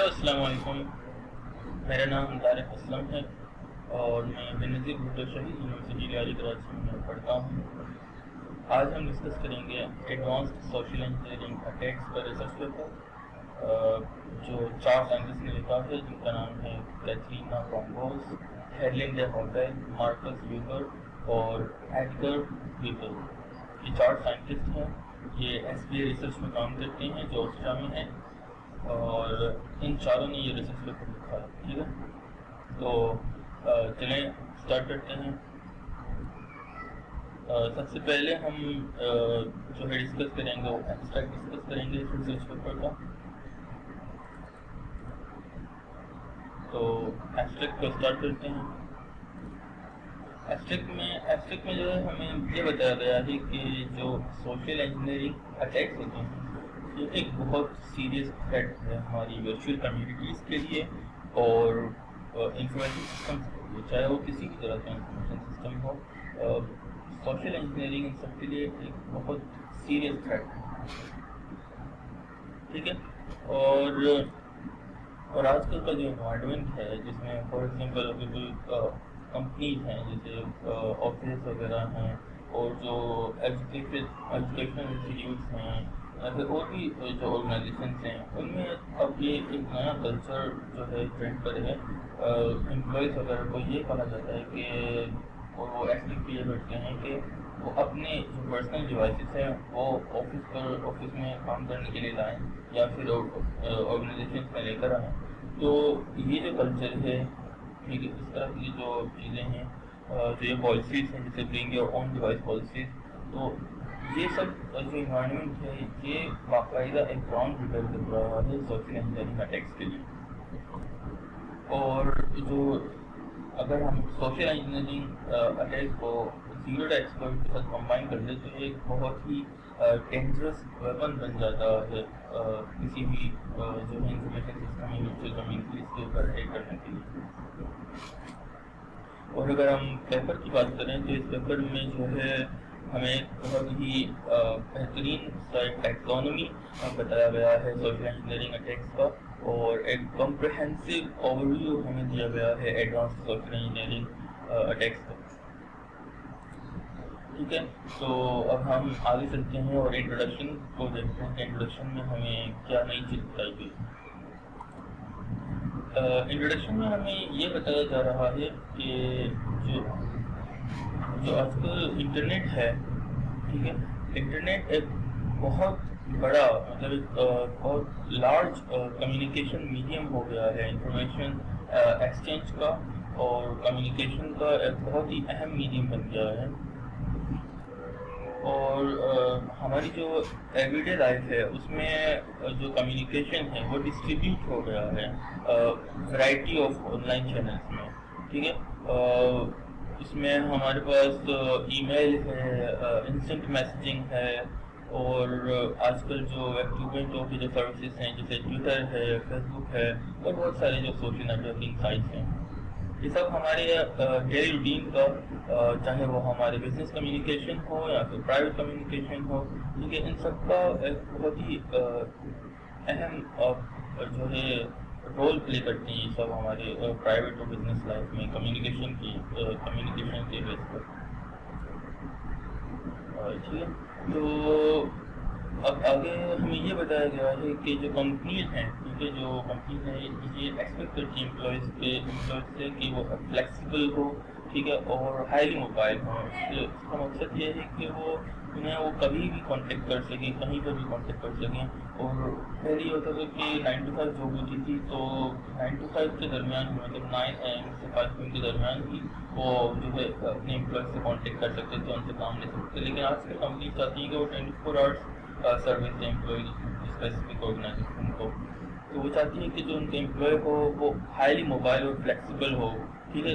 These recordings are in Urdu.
ہیلو السلام علیکم، میرا نام طارق اسلم ہے اور میں بینظیر بھٹو شہید یونیورسٹی ریاضی کراچی میں پڑھتا ہوں۔ آج ہم ڈسکس کریں گے ایڈوانسڈ سوشل انجینئرنگ اٹیکس پر ریسرچ پیپر جو 4 سائنٹسٹ نے لکھا ہے، جن کا نام ہے کیتھرینا کامبوز، ہیرلن ڈے ہوٹل، مارکس ویبر اور ایڈگر ویبر۔ یہ 4 سائنٹسٹ ہیں، یہ ایس بی اے ریسرچ میں کام کرتے ہیں جو آسٹریا میں ہے، اور ان چاروں نے یہ ریسرچ پیپر لکھا ہے۔ ٹھیک ہے، تو چلیں اسٹارٹ کرتے ہیں۔ سب سے پہلے ہم جو ہے ڈسکس کریں گے وہ ایبسٹریکٹ ڈسکس کریں گے اس ریسرچ پیپر کا۔ تو ایبسٹریکٹ کو اسٹارٹ کرتے ہیں۔ ایبسٹریکٹ میں جو ہے ہمیں یہ بتایا گیا ہے کہ جو سوشل انجینئرنگ اٹیکس ہوتے ہیں یہ ایک بہت سیریس تھریٹ ہے ہماری ورچوئل کمیونٹیز کے لیے اور انفارمیشن سسٹمس کے لیے، چاہے وہ کسی بھی طرح کا انفارمیشن سسٹم ہو۔ سوشل انجینئرنگ ان سب کے لیے ایک بہت سیریس تھریٹ ہے۔ ٹھیک ہے، اور آج کل کا جو انوائرمنٹ ہے جس میں فار ایگزامپل کمپنیز ہیں جیسے آفس وغیرہ ہیں، اور جو ایجوکیشنل انسٹیٹیوٹس ہیں یا پھر اور بھی جو آرگنائزیشنس ہیں، ان میں اب یہ ایک نیا کلچر جو ہے ٹرینڈ پر ہے۔ امپلائیز وغیرہ کو یہ کہا جاتا ہے کہ وہ ایکسپیکٹ کیے کرتے ہیں کہ وہ اپنے جو پرسنل ڈیوائسز ہیں وہ آفس میں کام کرنے کے لیے لائیں یا پھر آرگنائزیشنس میں لے کر آئیں۔ تو یہ جو کلچر ہے، ٹھیک ہے، اس طرح کی جو چیزیں ہیں، جو یہ پالیسیز ہیں جیسے bring your own device policies, تو یہ سب جو انوائرمنٹ ہے یہ باقاعدہ ایک گراؤنڈ پریپیئر کر رہا ہے سوشل انجینئرنگ اٹیکس کے لیے۔ اور جو اگر ہم سوشل انجینئرنگ اٹیک کو زیرو ڈے ایکسپلوئٹ کے ساتھ کمبائن کر دیں تو ایک بہت ہی ڈینجرس ویپن بن جاتا ہے کسی بھی جو ہے انفارمیشن سسٹم یا ورچوئل کمیونٹیز کے اوپر اٹیک کرنے کے لیے۔ اور اگر ہم پیپر کی بات کریں تو اس پیپر میں جو ہے ہمیں بہت ہی بہترین سا ایک ٹیکسانومی بتایا گیا ہے سوشل انجینئرنگ اٹیکس کا، اور ایک کمپریہنسو اوور ویو ہمیں دیا گیا ہے ایڈوانس سوشل انجینئرنگ اٹیکس کا۔ ٹھیک ہے، تو اب ہم آگے چلتے ہیں اور انٹروڈکشن کو دیکھتے ہیں کہ انٹروڈکشن میں ہمیں کیا نئی چیز بتائی گئی۔ انٹروڈکشن میں ہمیں یہ بتایا جا رہا ہے کہ جو آج کل انٹرنیٹ ہے، ٹھیک ہے، انٹرنیٹ ایک بہت بڑا مطلب ایک بہت لارج کمیونیکیشن میڈیم ہو گیا ہے، انفارمیشن ایکسچینج کا اور کمیونیکیشن کا ایک بہت ہی اہم میڈیم بن گیا ہے۔ اور ہماری جو ایوری ڈے لائف ہے اس میں جو کمیونیکیشن ہے وہ ڈسٹریبیوٹ ہو گیا ہے variety of on line channels میں۔ ٹھیک ہے، اس میں ہمارے پاس ای میل ہے، انسٹنٹ میسیجنگ ہے، اور آج کل جو ویب 2.0 کی جو سروسز ہیں جیسے ٹویٹر ہے، فیس بک ہے، اور بہت سارے جو سوشل نیٹورکنگ سائٹس ہیں، یہ سب ہمارے ڈیلی روٹین کا چاہے وہ ہمارے بزنس کمیونیکیشن ہو یا پھر پرائیویٹ کمیونیکیشن ہو، کیونکہ ان سب کا ایک بہت ہی اہم جو ہے رول پلے کرتی ہیں یہ سب ہمارے پرائیویٹ اور بزنس لائف میں کمیونیکیشن کے بیس پر۔ ٹھیک ہے، تو اب آگے ہمیں یہ بتایا گیا ہے کہ جو کمپنیز ہیں، کیونکہ جو کمپنیز ہیں یہ ایکسپیکٹ کرتی ہیں امپلائیز سے کہ وہ فلیکسیبل ہو، ٹھیک ہے، اور ہائیلی موبائل ہوں۔ اس کا مقصد یہ ہے کہ انہیں وہ کبھی بھی کانٹیکٹ کر سکیں، کہیں پر بھی کانٹیکٹ کر سکیں۔ اور پہلے یہ ہوتا تھا کہ 9 to 5 جاب ہوتی تھی، تو 9 to 5 کے درمیان مطلب 9 AM سے 5 PM کے درمیان ہی وہ جو ہے اپنے امپلائیز سے کانٹیکٹ کر سکتے تھے، ان سے کام لے سکتے تھے۔ لیکن آج کل کمپنیز چاہتی ہیں کہ وہ 24 hours سروس دیں امپلائی اسپیسیفک آرگنائزیشن کو، تو وہ چاہتی ہیں کہ جو ان کے امپلائی ہو وہ ہائیلی موبائل اور فلیکسیبل ہو، ٹھیک ہے،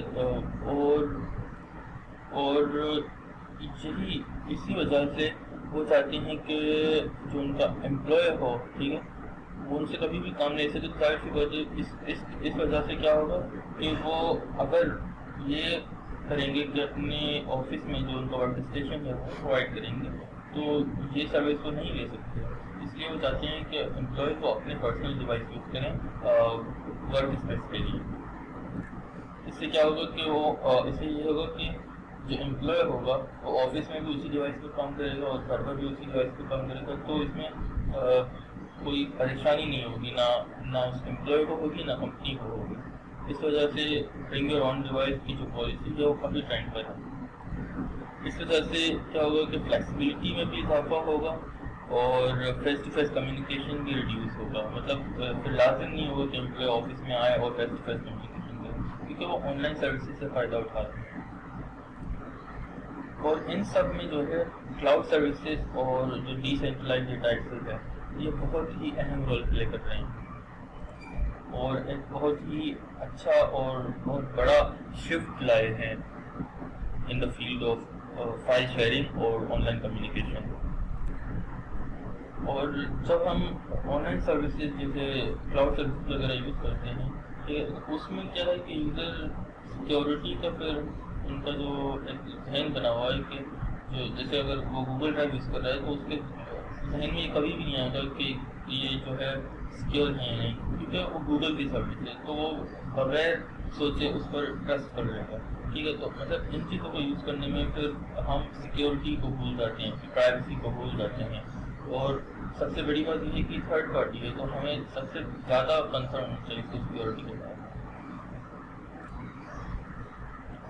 اور یہی اسی وجہ سے وہ چاہتی ہیں کہ جو ان کا امپلائی ہو، ٹھیک ہے، وہ ان سے کبھی بھی کام لے سکتے۔ تو ظاہر سی بات ہے اس وجہ سے کیا ہوگا کہ وہ اگر یہ کریں گے کہ اپنے آفس میں جو ان کا ورک اسٹیشن ہے وہ پرووائڈ کریں گے تو یہ سروس وہ نہیں لے سکتے۔ اس لیے وہ چاہتے ہیں کہ امپلائی کو اپنے پرسنل ڈیوائس یوز کریں ورک اسپیس کے لیے. اس سے کیا ہوگا کہ اس سے یہ ہوگا کہ جو امپلائی ہوگا وہ آفس میں بھی اسی ڈیوائس پہ کام کرے گا اور گھر پر بھی اسی ڈیوائس پہ کام کرے گا, تو اس میں کوئی پریشانی نہیں ہوگی, نہ اس امپلائی کو ہوگی نہ کمپنی کو ہوگی. اس وجہ سے برنگ یور اون ڈیوائس کی جو پالیسی ہے وہ کافی ٹرینڈ پر ہے. اس وجہ سے کیا ہوگا کہ فلیکسیبلٹی میں بھی اضافہ ہوگا اور فیس ٹو فیس کمیونیکیشن بھی ریڈیوس ہوگا. مطلب پھر لازم نہیں ہوگا کہ امپلائی آفس میں آئے اور فیس ٹو فیس کمیونیکیشن کرے, کیونکہ وہ آن لائن سروسز سے فائدہ اٹھاتے ہیں. اور ان سب میں جو ہے کلاؤڈ سروسز اور جو ڈی سینٹرلائز ڈیٹا ایکسس ہے یہ بہت ہی اہم رول پلے کر رہے ہیں اور ایک بہت ہی اچھا اور بہت بڑا شفٹ لائے ہیں in the field of file sharing اور آن لائن کمیونیکیشن. اور جب ہم آن لائن سروسز جیسے کلاؤڈ سروسز وغیرہ یوز کرتے ہیں کہ اس میں کیا ہے کہ یوزر سیکورٹی کا پھر ان کا جو ایک ذہن بنا ہوا ہے کہ جو جیسے اگر وہ گوگل ڈرائیو یوز کر رہا ہے تو اس کے ذہن میں یہ کبھی بھی نہیں آئے گا کہ یہ جو ہے سیکیور ہے نہیں, کیونکہ وہ گوگل کی سروس ہے تو وہ بغیر سوچے اس پر ٹرسٹ کر لے گا. ٹھیک ہے, تو مطلب ان چیزوں کو یوز کرنے میں پھر ہم سیکیورٹی کو بھول جاتے ہیں, پرائیویسی کو بھول جاتے ہیں. اور سب سے بڑی بات یہ ہے کہ تھرڈ پارٹی ہے تو ہمیں سب سے زیادہ کنسرن ہونا چاہیے سیکیورٹی کے بارے میں.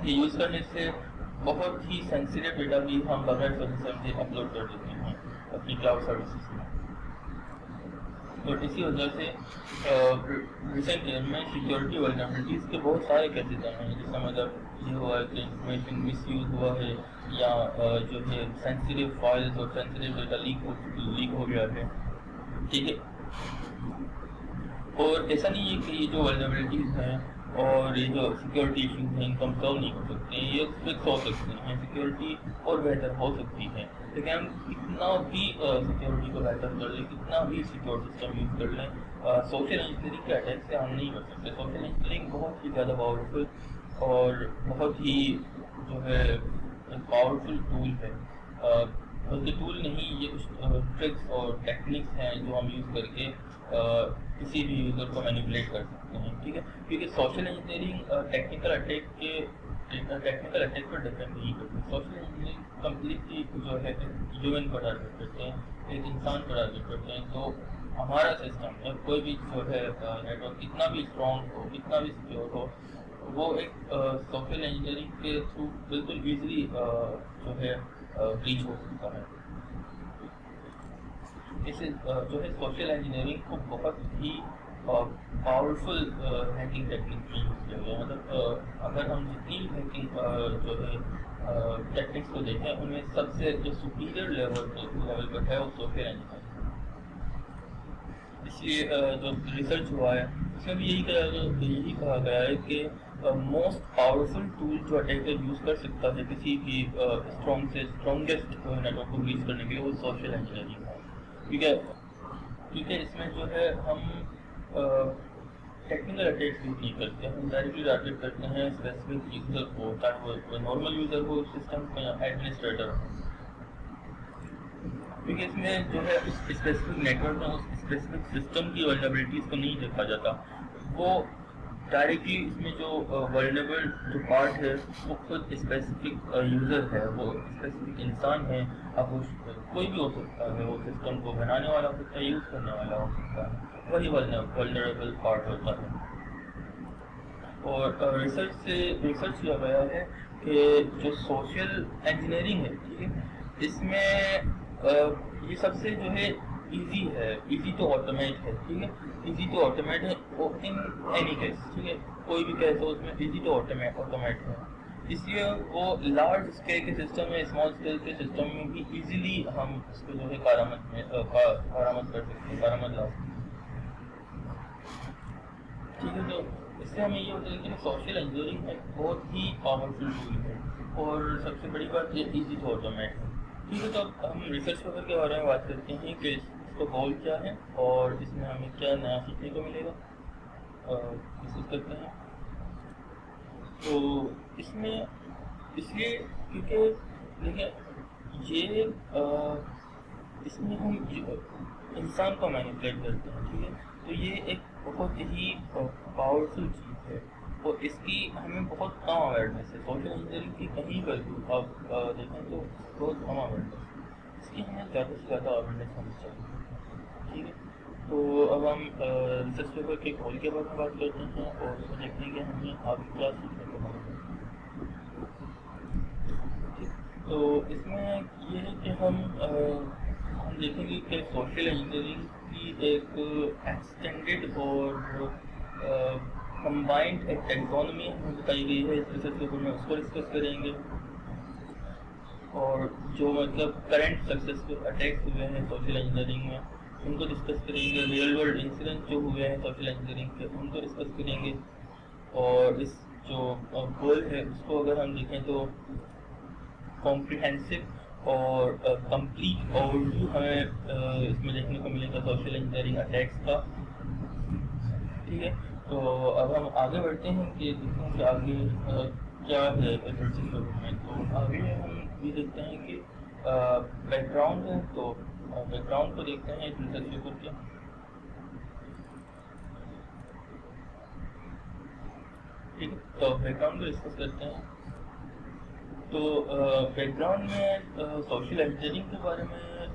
یہ یوز کرنے سے بہت ہی سینسیٹیو ڈیٹا بھی ہم بغیر سمجھے اپلوڈ کر دیتے ہیں اپنی کلاؤڈ سروسز میں. اور اسی وجہ سے ریسنٹ ایئر میں سیکیورٹی ولنریبلٹیز کے بہت سارے کیسز آئے ہیں, جس کا مطلب یہ ہوا ہے کہ انفارمیشن مس یوز ہوا ہے یا جو ہے سینسیٹیو فائلز اور سینسیٹیو ڈیٹا لیک ہو گیا ہے. ٹھیک ہے, اور ایسا نہیں ہے کہ یہ جو ولنریبلٹیز ہیں اور یہ جو سیکیورٹی ایشوز ہیں ان کو ہم سالو نہیں کر سکتے ہیں, یہ فکس ہو سکتے ہیں, سیکیورٹی اور بہتر ہو سکتی ہے. لیکن ہم کتنا بھی سیکیورٹی کو بہتر کر لیں, کتنا بھی سیکیور سسٹم یوز کر لیں, سوشل انجینئرنگ کے اٹیک سے ہم نہیں کر سکتے. سوشل انجینئرنگ بہت ہی زیادہ پاورفل اور بہت ہی جو ہے پاورفل ٹول ہے. بلکہ ٹول نہیں, یہ کچھ ٹرکس اور ٹیکنیکس ہیں جو ہم یوز کر کے کسی بھی یوزر کو مینیپولیٹ کر سکتے ہیں. ٹھیک ہے, کیونکہ سوشل انجینئرنگ ٹیکنیکل اٹیک پر ڈپینڈ نہیں کرتی. سوشل انجینئرنگ کمپلیٹلی جو ہے ہیومن کو ٹارگیٹ کرتے ہیں, ایک انسان کو ٹارگیٹ کرتے ہیں. تو ہمارا سسٹم کوئی بھی جو ہے نیٹورک کتنا بھی اسٹرانگ ہو, کتنا بھی سیکیور ہو, وہ ایک سوشل انجینئرنگ کے تھرو بالکل ایزیلی جو ہے بریچ ہو سکتا ہے. اسے جو ہے سوشل انجینئرنگ کو بہت ہی پاورفل ہیکنگ ٹیکنیک میں یوز کیا گیا. مطلب اگر ہم جتنی ہیکنگ جو ہے ٹیکنیکس کو دیکھیں ان میں سب سے جو سپیریئر لیول پر ہے وہ سوشل انجینئرنگ. اس لیے جو ریسرچ ہوا ہے اس میں بھی یہی کہا گیا ہے کہ موسٹ پاورفل ٹول جو اٹیکر یوز کر سکتا ہے کسی بھی اسٹرانگیسٹ نیٹورک کو ریچ کرنے کے لیے وہ سوشل انجینئرنگ ہے. کیونکہ اس میں جو ہے ہم ٹیکنیکل اٹیکس یوز نہیں کرتے, ہم ڈائریکٹلی ٹارگیٹ کرتے ہیں اسپیسیفک یوزر کو, چاہے وہ نارمل یوزر ہو سسٹم کا یا ایڈمنسٹریٹر ہو. کیونکہ اس میں جو ہے اس اسپیسیفک نیٹورک میں اس اسپیسیفک سسٹم کی ولنریبلٹیز کو نہیں دیکھا جاتا. وہ ڈائریکٹلی اس میں جو ولنریبل جو پارٹ ہے وہ خود اسپیسیفک یوزر ہے, وہ اسپیسیفک انسان ہے. اب وہ کوئی بھی ہو سکتا ہے, وہ سسٹم کو بنانے والا ہو سکتا ہے, یوز کرنے والا ہو سکتا ہے, وہی ولنریبل پارٹ ہوتا ہے. اور ریسرچ کیا گیا ہے کہ جو سوشل انجینئرنگ ہے, ٹھیک ہے, اس میں یہ سب سے جو ہے ایزی ہے, ایزی ٹو آٹومیٹ ہے. ٹھیک ہے, ایزی ٹو آٹومیٹ ہے ان اینی کیس. ٹھیک ہے, کوئی بھی کیس ہو اس میں ایزی ٹو آٹومیٹ ہے. اس لیے وہ لارج اسکیل کے سسٹم میں, اسمال اسکیل کے سسٹم میں بھی ایزیلی ہم اس کو جو ہے کارآمد کر سکتے ہیں, کارآمد لا سکتے ہیں. ٹھیک ہے, تو اس سے ہمیں یہ ہوتا ہے کہ سوشل انجینئرنگ ایک بہت ہی پاورفل ٹول ہے اور سب سے بڑی بات یہ ایزی ٹو آٹومیٹ ہے. ٹھیک ہے, تو اب ہم ریسرچ پیپر کے بارے میں بات کرتے ہیں کہ اس کا گول کیا ہے اور اس میں ہمیں کیا نیا سیکھنے کو ملے گا. ڈسکس کرتے ہیں. تو اس میں اس لیے کیونکہ دیکھیں یہ اس میں ہم انسان کو مینیپولیٹ کرتے ہیں. ٹھیک ہے, تو یہ ایک بہت ہی پاورفل چیز ہے اور اس کی ہمیں بہت کم اویئرنیس ہے. سوشل انجینئرنگ کی کہیں پر بھی آپ دیکھیں تو بہت کم اویئرنیس ہے, اس کی ہمیں زیادہ سے زیادہ اویئرنیس ہونی چاہیے. ٹھیک ہے, تو اب ہم ریسرچ پیپر کے گول کے بارے میں بات کرتے ہیں اور اس میں دیکھتے ہیں کہ ہمیں آگے کیا سیکھنے کو ملے گا. تو اس میں یہ ہے کہ ہم دیکھیں گے کہ سوشل انجینئرنگ کی ایک ایکسٹینڈیڈ اور کمبائنڈ ایک ٹیکزانومی ہمیں بتائی گئی ہے اس ریسرچ پیپر میں, اس کو ڈسکس کریں گے. اور جو مطلب کرنٹ سکسیسفل اٹیکس ہوئے ہیں سوشل انجینئرنگ میں ان کو ڈسکس کریں گے. ریئل ورلڈ انسیڈنٹ جو ہوئے ہیں سوشل انجینئرنگ کے ان کو ڈسکس کریں گے. اور اس جو گول ہے اس کو اگر ہم دیکھیں تو کمپریہنسو اور کمپلیٹ اوور ویو ہمیں اس میں دیکھنے کو ملے گا سوشل انجینئرنگ اٹیکس کا. ٹھیک ہے, تو اب ہم آگے بڑھتے ہیں کہ دیکھتے ہیں کہ آگے کیا ہے ریسرچ پیپر میں. تو آگے ہم یہ دیکھتے ہیں کہ بیک گراؤنڈ ہے, تو بیک گراؤنڈ کو دیکھتے ہیں ریسرچ پیپر کے. ٹھیک ہے, تو بیک گراؤنڈ کو ڈسکس کرتے ہیں. تو بیک گراؤنڈ میں سوشل انجینئرنگ کے بارے میں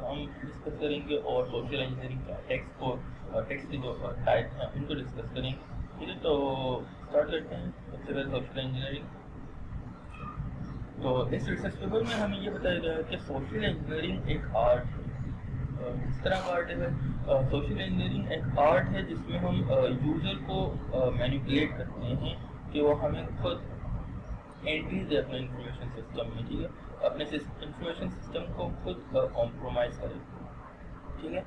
ہم ڈسکس کریں گے اور سوشل انجینئرنگ کا ٹیکسٹ کی جو ٹائپ ہیں ان کو ڈسکس کریں گے. ٹھیک ہے, تو اسٹارٹ کرتے ہیں سب سے پہلے سوشل انجینئرنگ. تو اس ریسرچ پیپر میں ہمیں یہ بتایا گیا ہے کہ سوشل انجینئرنگ ایک آرٹ ہے. کس طرح کا آرٹ ہے؟ سوشل انجینئرنگ ایک آرٹ ہے جس میں ہم یوزر کو مینیپولیٹ کرتے ہیں کہ وہ ہمیں خود اینٹریز ہے اپنے انفارمیشن سسٹم میں. ٹھیک ہے, اپنے انفارمیشن سسٹم کو خود کمپرومائز کرے. ٹھیک ہے,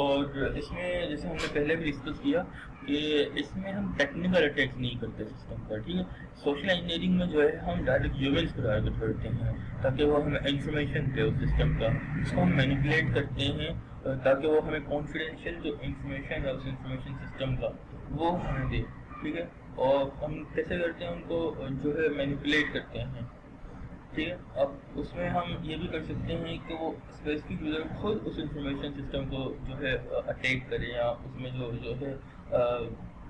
اور اس میں جیسے ہم نے پہلے بھی ڈسکس کیا کہ اس میں ہم ٹیکنیکل اٹیکس نہیں کرتے سسٹم پر. ٹھیک ہے, سوشل انجینئرنگ میں جو ہے ہم ڈائریکٹ ہیومنس کو ٹارگیٹ کرتے ہیں تاکہ وہ ہمیں انفارمیشن دے اس سسٹم کا, اس کو ہم مینیپولیٹ کرتے ہیں تاکہ وہ ہمیں کانفیڈینشیل جو انفارمیشن ہے اس انفارمیشن سسٹم کا وہ ہمیں دے. ٹھیک ہے, اور ہم کیسے کرتے ہیں ان کو جو ہے مینیپولیٹ کرتے ہیں. ٹھیک ہے, اب اس میں ہم یہ بھی کر سکتے ہیں کہ وہ اسپیسیفک یوزر خود اس انفارمیشن سسٹم کو جو ہے اٹیک کرے, یا اس میں جو ہے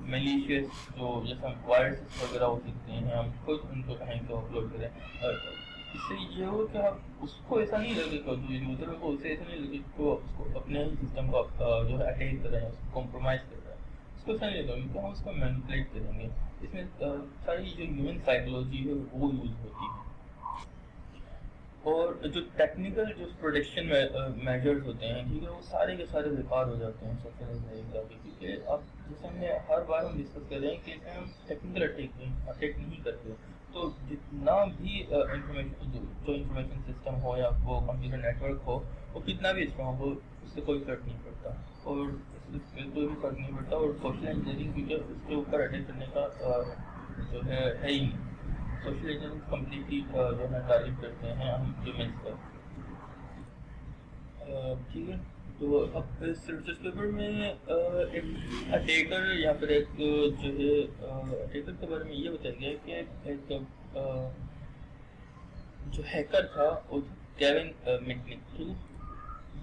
میلیشیس جو جیسے ہم وائرس وغیرہ ہو سکتے ہیں ہم خود ان کو کہیں کہ اپلوڈ کریں. اس سے یہ ہو کہ آپ اس کو ایسا نہیں لگے گا, جو یوزر کو اسے ایسا نہیں لگے کہ وہ اس کو اپنے ہی سسٹم کو جو ہے اٹیک کر رہے ہیں, اس کو کمپرومائز کر رہے ہیں. اس کو ایسا نہیں لگا کیونکہ ہم اس کو مینیپولیٹ کریں گے. اس میں ساری جو ہیومن سائیکولوجی ہے وہ یوز ہوتی ہے. اور جو ٹیکنیکل جو پروڈکشن میجرز ہوتے ہیں, ٹھیک ہے, وہ سارے کے سارے بیکار ہو جاتے ہیں سوشل انجینئرنگ کا. کیونکہ اب جیسے ہم نے ہر بار ہم ڈسکس کر رہے ہیں کہ ہم ٹیکنیکل اٹیک نہیں کرتے, تو جتنا بھی انفارمیشن جو انفارمیشن سسٹم ہو یا وہ کمپیوٹر نیٹورک ہو وہ کتنا بھی اسٹرانگ ہو اس سے کوئی فرق نہیں پڑتا, اور بالکل بھی فرق نہیں پڑتا. اور سوشل انجینئرنگ کیونکہ اس کے اوپر اٹیک کرنے کا جو ہے ہی نہیں. سوشل انجینئرنگ کمپلیٹلی جو ہے ٹارگیٹ کرتے ہیں ہم ہیومنس پر. ٹھیک ہے, تو اب اس ریسرچ پیپر میں ایک اٹیکر یا پھر ایک جو ہے اٹیکر کے بارے میں یہ بتایا گیا کہ ایک جو ہیکر تھا وہ کیون میکنک. ٹھیک ہے,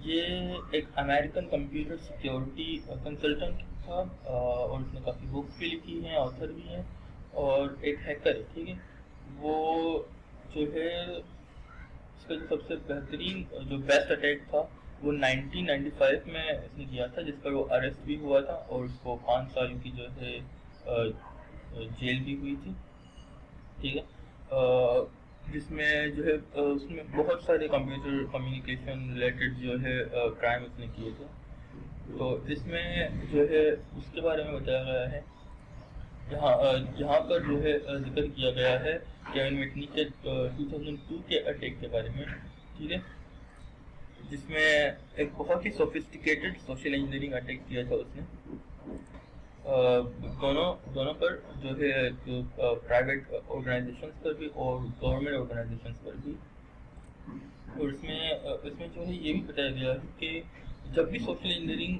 یہ ایک امریکن کمپیوٹر سیکیورٹی کنسلٹنٹ تھا اور اس نے کافی بکس بھی لکھی ہیں, آتھر بھی ہیں, اور ایک ہیکر ہے. ٹھیک ہے, وہ جو ہے اس کا جو سب سے بہترین جو بیسٹ اٹیک تھا وہ 1995 میں اس نے کیا تھا, جس پر وہ اریسٹ بھی ہوا تھا اور اس کو 5 سال کی جو ہے جیل بھی ہوئی تھی. ٹھیک ہے, جس میں جو ہے اس میں بہت سارے کمپیوٹر کمیونیکیشن ریلیٹڈ جو ہے کرائم اس نے کیے تھے. تو اس میں جو ہے اس کے بارے میں بتایا گیا ہے. یہاں پر جو ہے ذکر کیا گیا ہے کیون میکنک کے 2002 کے اٹیک کے بارے میں. ٹھیک ہے, جس میں ایک بہت ہی سوفسٹیکیٹڈ سوشل انجینئرنگ اٹیک کیا تھا اس نے دونوں پر جو ہے پرائیویٹ آرگنائزیشنس پر بھی اور گورنمنٹ آرگنائزیشنس پر بھی. اور اس میں جو ہے یہ بھی بتایا گیا ہے کہ جب بھی سوشل انجینئرنگ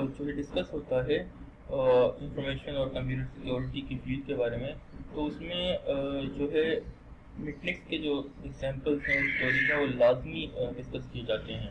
جو ہے ڈسکس ہوتا ہے انفارمیشن اور کمپیوٹر سیکیورٹی کی فیلڈ کے بارے میں, تو اس میں جو ہے میکنکس کے جو ایگزامپلس ہیں اسٹوریز ہیں وہ لازمی ڈسکس کیے جاتے ہیں.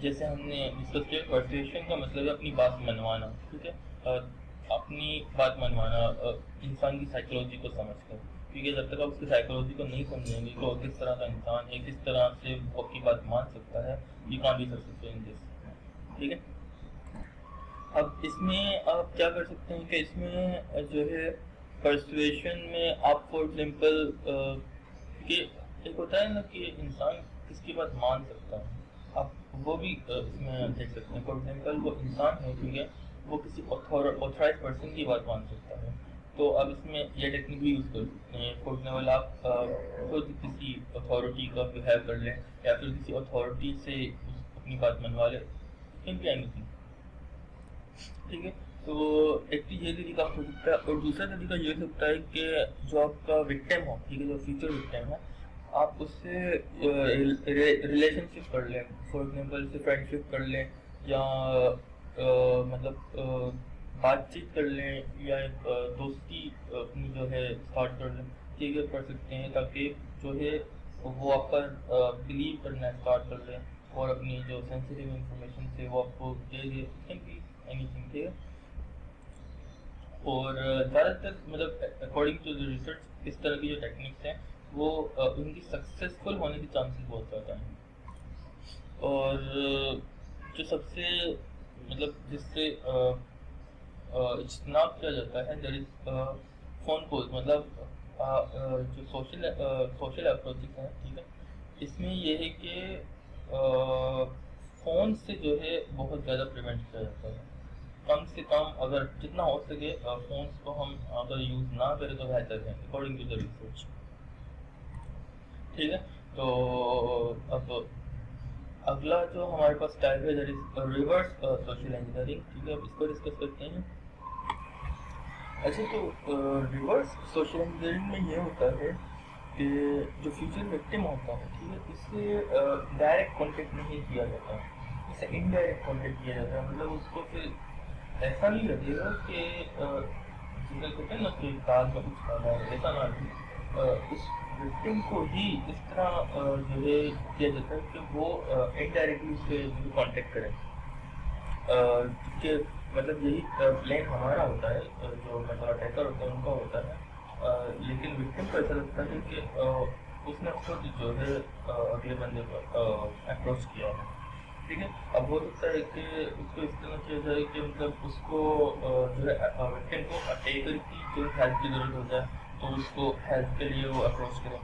جیسے ہم نے ڈسکس کیا پرسویشن کا مطلب ہے اپنی بات منوانا، ٹھیک ہے، اپنی بات منوانا انسان کی سائیکولوجی کو سمجھ کر، کیونکہ جب تک آپ اس کی سائیکولوجی کو نہیں سمجھیں گے تو کس طرح کا انسان ہے، کس طرح سے وہ اپنی بات مان سکتا ہے، یہ کام بھی کر سکتے ہیں جیسے، ٹھیک ہے۔ اب اس میں آپ کیا کر سکتے ہیں کہ اس میں جو ہے پرسویشن میں آپ فار ایگزامپل کہ ایک ہوتا ہے نا کہ انسان کس کی بات مان سکتا ہے، آپ وہ بھی اس میں دیکھ سکتے ہیں۔ فار ایگزامپل وہ انسان ہے، ٹھیک ہے، وہ کسی آتھورائز پرسن کی بات مان سکتا ہے، تو آپ اس میں یہ ٹیکنیک بھی یوز کر سکتے ہیں۔ فار ایگزامپل آپ خود کسی اتھارٹی کا بہیو کر لیں یا پھر کسی اتھارٹی سے اپنی بات منوا لیں، ٹھیک ہے۔ تو ایک تو یہ طریقہ ہو سکتا ہے، اور دوسرا طریقہ یہ ہو سکتا ہے کہ جو آپ کا وکٹم ہو، ٹھیک ہے، جو فیوچر وکٹم ہے، آپ اس سے ریلیشن شپ کر لیں، فار ایگزامپل سے فرینڈ شپ کر لیں، یا مطلب بات چیت کر لیں، یا ایک دوستی اپنی جو ہے اسٹارٹ کر لیں، ٹھیک ہے، کر سکتے ہیں، تاکہ جو ہے وہ آپ پر بلیو کرنا اسٹارٹ کر لیں، اور اپنی جو سینسیٹیو انفارمیشن سے وہ آپ کو دے دے اینی تھنگ، ٹھیک ہے۔ اور زیادہ تر مطلب اکارڈنگ ٹو ریسرچ اس طرح کی جو ٹیکنیکس ہیں وہ ان کی سکسیزفل ہونے کے چانسز بہت زیادہ ہیں، اور جو سب سے مطلب جس سے اجتناب کیا جاتا ہے دیٹ از فون کالز، مطلب جو سوشل اپروچز ہیں، ٹھیک ہے، اس میں یہ ہے کہ فون سے جو ہے بہت زیادہ پریونٹ کیا جاتا ہے، کم سے کم اگر جتنا ہو سکے فونس کو ہم اگر یوز نہ کریں تو بہتر ہے اکارڈنگ ٹو دا ریسرچ، ٹھیک ہے۔ تو اب اگلا جو ہمارے پاس ٹائپ ہے that is reverse social engineering, ٹھیک ہے، اب اس کو ڈسکس کرتے ہیں۔ اچھا، تو ریورس سوشل انجینئرنگ میں یہ ہوتا ہے کہ جو فیوچر وکٹم ہوتا ہے، ٹھیک ہے، اس سے ڈائریکٹ کانٹیکٹ نہیں کیا جاتا، اس سے انڈائریکٹ کانٹیکٹ کیا جاتا ہے، مطلب اس کو پھر ایسا نہیں لگے گا کہ جنہیں کہتے ہیں نا کہ کار میں کچھ کھانا ہے، ایسا نہ لگے، اس وکٹم کو ہی اس طرح جو ہے کیا جاتا ہے کہ وہ انڈائریکٹلی اس سے کانٹیکٹ کرے، کہ مطلب یہی پلان ہمارا ہوتا ہے، جو مطلب اٹیکر ہوتا ہے ان کا ہوتا ہے، لیکن وکٹم کو ایسا لگتا ہے کہ اس نے خود جو ہے اگلے بندے کو اپروچ کیا ہے، ٹھیک ہے۔ اب ہو سکتا ہے کہ اس کو اس طرح کیا جائے کہ مطلب اس کو جو ہے وکٹم کو اٹیکر کی جو ہیلپ کی ضرورت ہوتا ہے تو اس کو ہیلپ کے لیے وہ اپروچ کریں،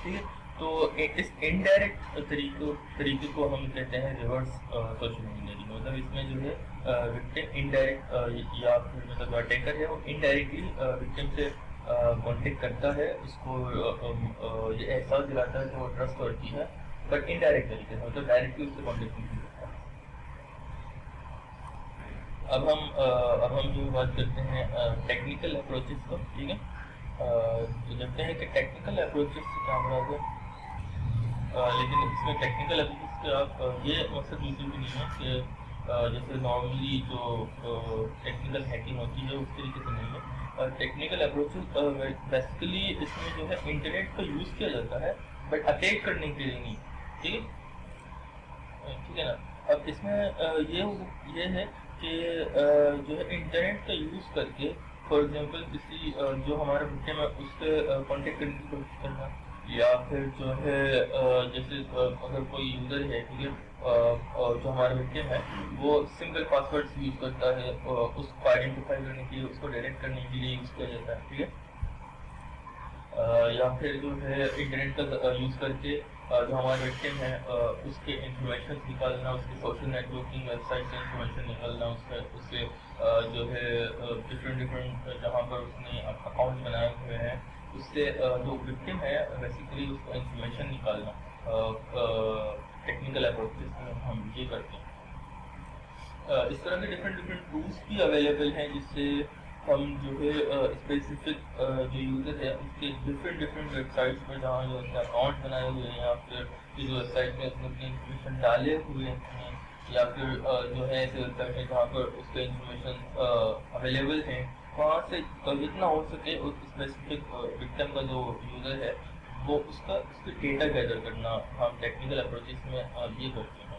ٹھیک ہے۔ تو اس انڈائریکٹ طریقے کو ہم کہتے ہیں ریورس سوشل انجینئرنگ، مطلب اس میں جو ہے وکٹم انڈائریکٹ یا پھر مطلب اٹیکر ہے وہ انڈائریکٹلی وکٹم سے کانٹیکٹ کرتا ہے، اس کو یہ احساس دلاتا ہے کہ وہ ٹرسٹ کرتی ہے، بٹ انڈائریکٹ طریقے سے، مطلب ڈائریکٹلی اس سے کانٹیکٹ نہیں کرتا۔ اب ہم جو بات کرتے ہیں ٹیکنیکل اپروچز کو، ٹھیک ہے، تو جانتے ہیں کہ ٹیکنیکل اپروچز سے کیا مراد ہے، لیکن اس میں ٹیکنیکل اپروچز کا آپ یہ مقصد بالکل بھی نہیں ہے کہ جیسے نارملی جو ٹیکنیکل ہیکنگ ہوتی ہے اس طریقے سے نہیں ہے۔ ٹیکنیکل اپروچز بیسیکلی اس میں جو ہے انٹرنیٹ کا یوز کیا جاتا ہے بٹ اٹیک کرنے کے لیے نہیں، ٹھیک ہے نا۔ اب اس میں یہ ہے کہ جو ہے انٹرنیٹ کا یوز کر کے فار ایگزامپل کسی جو ہمارے وکٹم ہے اس سے کانٹیکٹ کرنے کی کوشش کرنا، یا پھر جو ہے جیسے اگر کوئی یوزر ہے، ٹھیک ہے، جو ہمارا وکٹم ہے وہ سنگل پاس ورڈ یوز کرتا ہے، اس کو آئیڈینٹیفائی کرنے کے لیے، اس کو ڈائریکٹ کرنے کے لیے یوز کیا جاتا ہے، ٹھیک ہے، یا پھر جو ہے انٹرنیٹ کا یوز کر کے جو ہمارے وکٹم ہے اس کے انفارمیشن نکالنا، اس کے social networking website سے انفارمیشن نکالنا، اس سے جو ہے ڈفرینٹ جہاں پر اس نے اکاؤنٹ بنائے ہوئے ہیں اس سے جو وکٹم ہے بیسیکلی اس کو انفارمیشن نکالنا، ٹیکنیکل اپروچز میں ہم یہ کرتے ہیں۔ اس طرح کے ڈفرینٹ ٹولس بھی اویلیبل ہیں جس سے ہم جو ہے اسپیسیفک جو یوزر ہے اس کے ڈفرینٹ ویب سائٹس پر جہاں جو اس نے اکاؤنٹ بنائے ہوئے ہیں، یا پھر جو ویب سائٹ میں اس نے اپنی انفارمیشن ڈالے ہوئے ہیں، یا پھر جو ہے ایسے ویب سائٹ ہے جہاں پر اس کے انفارمیشن اویلیبل ہیں، وہاں سے جتنا ہو سکے اس اسپیسیفک وکٹم کا جو یوزر ہے وہ اس کا ڈیٹا گیدر کرنا ہم ٹیکنیکل اپروچز میں یہ کرتے ہیں۔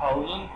1000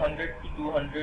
100 to 200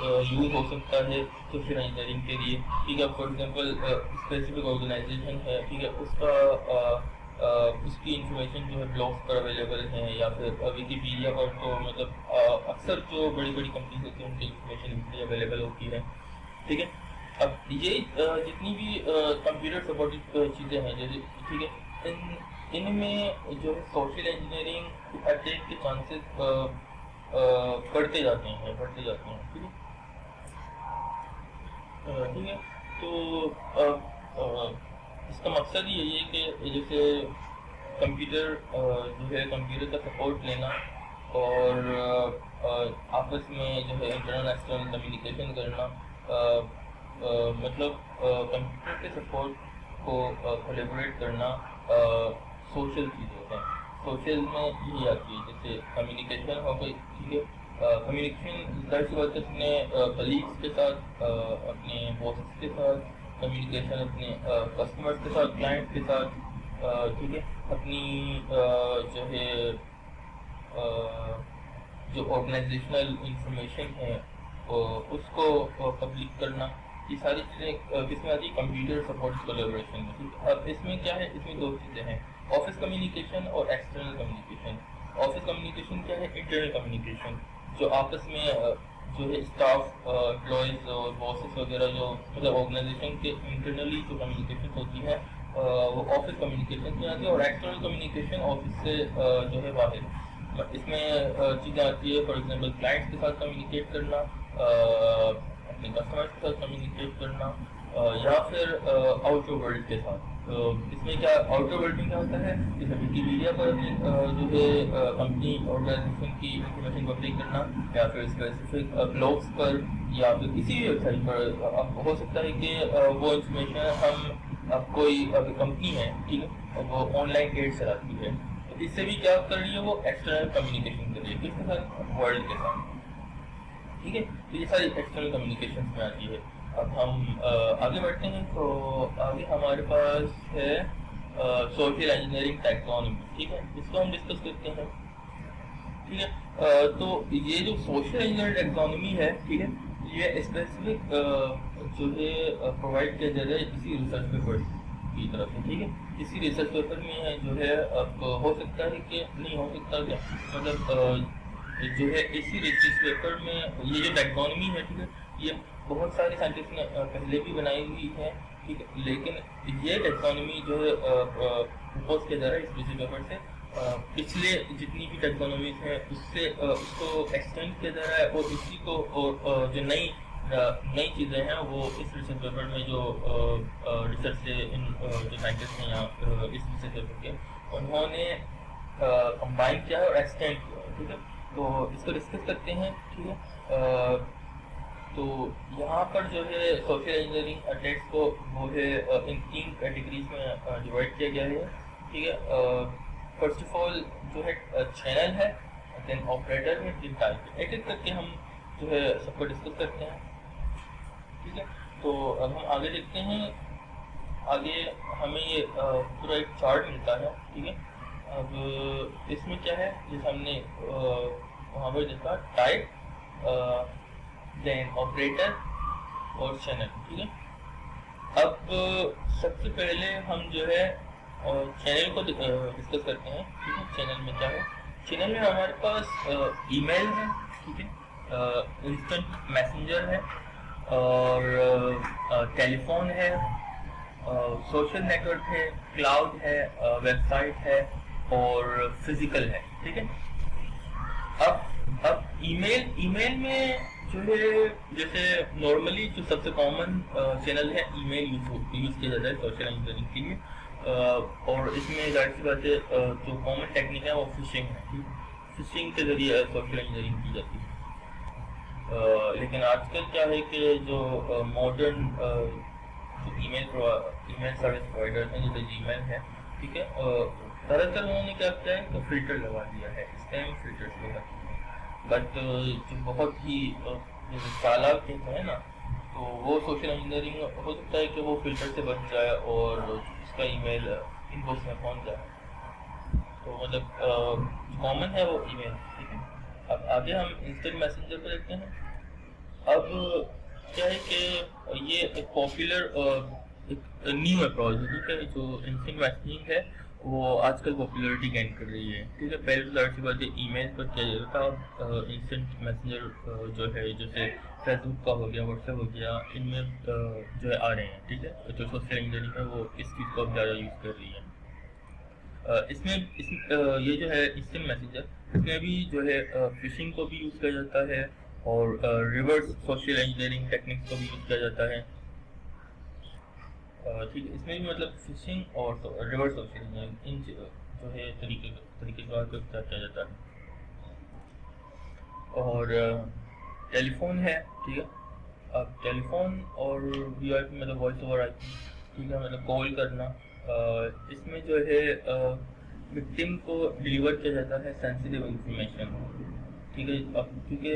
یوز ہو سکتا ہے سوشل انجینئرنگ کے لیے. ٹھیک ہے, فار ایگزامپل اسپیسیفک آرگنائزیشن ہے, ٹھیک ہے, اس کی انفارمیشن جو ہے بلاگس پر اویلیبل ہیں یا پھر ویکیپیڈیا پر. تو مطلب اکثر جو بڑی بڑی کمپنیز ہوتی ہیں ان کی انفارمیشن اس لیے اویلیبل ہوتی ہے. ٹھیک ہے, اب یہ جتنی بھی کمپیوٹر سپورٹڈ چیزیں ہیں جیسے, ٹھیک ہے, ان میں جو ہے سوشل انجینئرنگ اٹیک کے چانسز بڑھتے جاتے ہیں. ٹھیک ہے, ٹھیک ہے. تو اس کا مقصد یہی ہے کہ جیسے کمپیوٹر جو ہے کمپیوٹر کا سپورٹ لینا اور آپس میں جو ہے انٹرنل ایکسٹرنل کمیونیکیشن کرنا, مطلب کمپیوٹر کے سپورٹ کو کولیبریٹ کرنا سوشل چیزیں ہیں. سوشل میں یہی آتی ہے جیسے کمیونیکیشن ہو گئی. ٹھیک ہے, کمیونیکیشن ظاہر سی بات ہے اپنے کلیگس کے ساتھ, اپنے باسز کے ساتھ, کمیونیکیشن اپنے کسٹمرس کے ساتھ, کلائنٹ کے ساتھ. ٹھیک ہے, اپنی جو ہے جو آرگنائزیشنل انفارمیشن ہے اس کو پبلک کرنا, یہ ساری چیزیں کس میں آتی ہے, کمپیوٹر سپورٹ کولیبریشن میں. ٹھیک ہے, اب اس میں کیا ہے, اس میں دو چیزیں ہیں, آفس کمیونیکیشن اور ایکسٹرنل کمیونیکیشن. آفس کمیونیکیشن کیا ہے, انٹرنل کمیونیکیشن, جو آپس میں جو ہے اسٹاف, امپلائیز اور باسز وغیرہ جو مطلب آرگنائزیشن کے انٹرنلی جو کمیونیکیشن ہوتی ہے وہ آفس کمیونیکیشن میں آتی ہے. اور ایکسٹرنل کمیونیکیشن آفس سے جو ہے باہر, اس میں چیزیں آتی ہے. فار ایگزامپل کلائنٹس کے ساتھ کمیونیکیٹ کرنا, اپنے کسٹمرس کے ساتھ کمیونیکیٹ کرنا, یا پھر آؤٹر ورلڈ کے ساتھ. اس میں کیا آؤٹر ورلڈ میں کیا ہوتا ہے, جیسے ویکیپیڈیا پر جو ہے کمپنی آرگنائزیشن کی انفارمیشن پبلک کرنا, یا پھر اسپیسیفک بلاگس پر یا پھر کسی بھی ویب سائٹ پر. اب ہو سکتا ہے کہ وہ انفارمیشن ہم, اب کوئی کمپنی ہے, ٹھیک ہے, وہ آن لائن ایڈ چلاتی ہے, تو اس سے بھی کیا کر رہی ہے, وہ ایکسٹرنل کمیونیکیشن کر رہی ہے, کس کے ساتھ, ورلڈ کے ساتھ. ٹھیک ہے, تو یہ ساری ایکسٹرنل کمیونیکیشن میں آتی ہے. اب ہم آگے بڑھتے ہیں. تو آگے ہمارے پاس ہے سوشل انجینئرنگ ٹیکسانومی. ٹھیک ہے, اس کو ہم ڈسکس کرتے ہیں. ٹھیک ہے, تو یہ جو سوشل انجینئرنگ ٹیکسانومی ہے, ٹھیک ہے, یہ اسپیسیفک جو ہے پرووائڈ کیا جاتا ہے کسی ریسرچ پیپر کی طرف سے. ٹھیک ہے, کسی ریسرچ پیپر میں جو ہے اب ہو سکتا ہے کہ نہیں ہو سکتا, کیا مطلب جو ہے اسی ریسرچ پیپر میں یہ جو ٹیکسانومی ہے, ٹھیک ہے, یہ بہت سارے سائنٹسٹ نے پہلے بھی بنائی ہوئی ہے. ٹھیک ہے, لیکن یہ ٹیکسانومی جو ہے پرپوز کیا جا رہا ہے اس ریسرچ پیپر سے, پچھلے جتنی بھی ٹیکسانومیز ہیں اس سے اس کو ایکسٹینڈ کیا جا رہا ہے, اور اسی کو اور جو نئی چیزیں ہیں وہ اس ریسرچ پیپر میں جو ریسرچ سے جو سائنٹسٹ ہیں یہاں اس ریسرچ پیپر کے, انہوں نے کمبائن کیا ہے اور ایکسٹینڈ کیا ہے. ٹھیک ہے, تو اس کو ڈسکس کرتے ہیں. ٹھیک ہے, تو یہاں پر جو ہے سوشل انجینئرنگ اٹیکس کو وہ ہے ان 3 کیٹیگریز میں ڈیوائڈ کیا گیا ہے. ٹھیک ہے, فرسٹ آف آل جو ہے چینل ہے, دین آپریٹر ہے, دین ٹارگیٹ. ایک ایک کر کے ہم جو ہے سب کو ڈسکس کرتے ہیں. ٹھیک ہے, تو اب ہم آگے دیکھتے ہیں. آگے ہمیں یہ پورا ایک چارٹ ملتا ہے. ٹھیک ہے, اب اس میں کیا ہے, جیسے ہم نے وہاں پر دیکھا ٹائپ, دین آپریٹر اور چینل. ٹھیک ہے, اب سب سے پہلے ہم جو ہے چینل کو ڈسکس کرتے ہیں. ٹھیک ہے, چینل میں کیا ہے, چینل میں ہمارے پاس ای میل ہے. ٹھیک ہے, انسٹنٹ میسنجر ہے, اور ٹیلی فون ہے, سوشل نیٹورک ہے, کلاؤڈ ہے, ویب سائٹ ہے, اور فزیکل ہے. ٹھیک ہے, اب ای میل میں جو ہے جیسے نارملی جو سب سے کامن چینل ہے, ای میل یوز کیا جاتا ہے سوشل انجینئرنگ کے لیے, اور اس میں ظاہر سی بات ہے جو کامن ٹیکنیک ہے وہ فشنگ ہے. فشنگ کے ذریعے سوشل انجینئرنگ کی جاتی ہے. لیکن آج کل کیا ہے کہ جو ماڈرن ای میل سروس پرووائڈرز ہیں جیسے جی میل ہے, ٹھیک ہے, دراصل انہوں نے کیا کیا ہے کہ فلٹر لگا دیا ہے, اسپیم فلٹرس لگا دیے ہیں. بٹ جو بہت ہی چالاک کہتے ہیں نا, تو وہ سوشل انجینئرنگ ہو سکتا ہے کہ وہ فلٹر سے بچ جائے اور اس کا ای میل ان باکس میں پہنچ جائے. تو مطلب کامن ہے وہ ای میل. ٹھیک ہے, اب آگے ہم انسٹنٹ میسنجر پہ دیکھتے ہیں. اب کیا ہے کہ یہ ایک پاپولر ایک نیو اپروچ ہے، ٹھیک ہے، جو انسٹنٹ میسیجنگ ہے وہ آج کل پاپولیرٹی گین کر رہی ہے، ٹھیک ہے. پہلے تو ظاہر سی بات ہے ای میل پر کیا جاتا تھا، اب انسٹنٹ میسنجر جو ہے جیسے فیس بک کا ہو گیا، واٹس ایپ ہو گیا، ان میں جو ہے آ رہے ہیں، ٹھیک ہے. جو سوشل انجینئرنگ ہے وہ اس چیز کو اب زیادہ یوز کر رہی ہے. اس میں یہ جو ہے انسٹنٹ میسنجر، اس میں بھی جو ہے فشنگ کو بھی یوز کیا جاتا ہے اور ریورس سوشل انجینئرنگ ٹیکنیکس کو بھی یوز کیا جاتا ہے، ٹھیک ہے. اس میں بھی مطلب فشنگ اور ریورس سوشل انجینئرنگ ان جو ہے طریقے کار کو اختیار کیا جاتا ہے. اور ٹیلی فون ہے، ٹھیک ہے. اب ٹیلی فون اور وی آئی پی مطلب وائس اوور آئی پی، ٹھیک ہے، مطلب کال کرنا، اس میں جو ہے وکٹم کو ڈلیور کیا جاتا ہے سینسیٹیو انفارمیشن، ٹھیک ہے. اب کیونکہ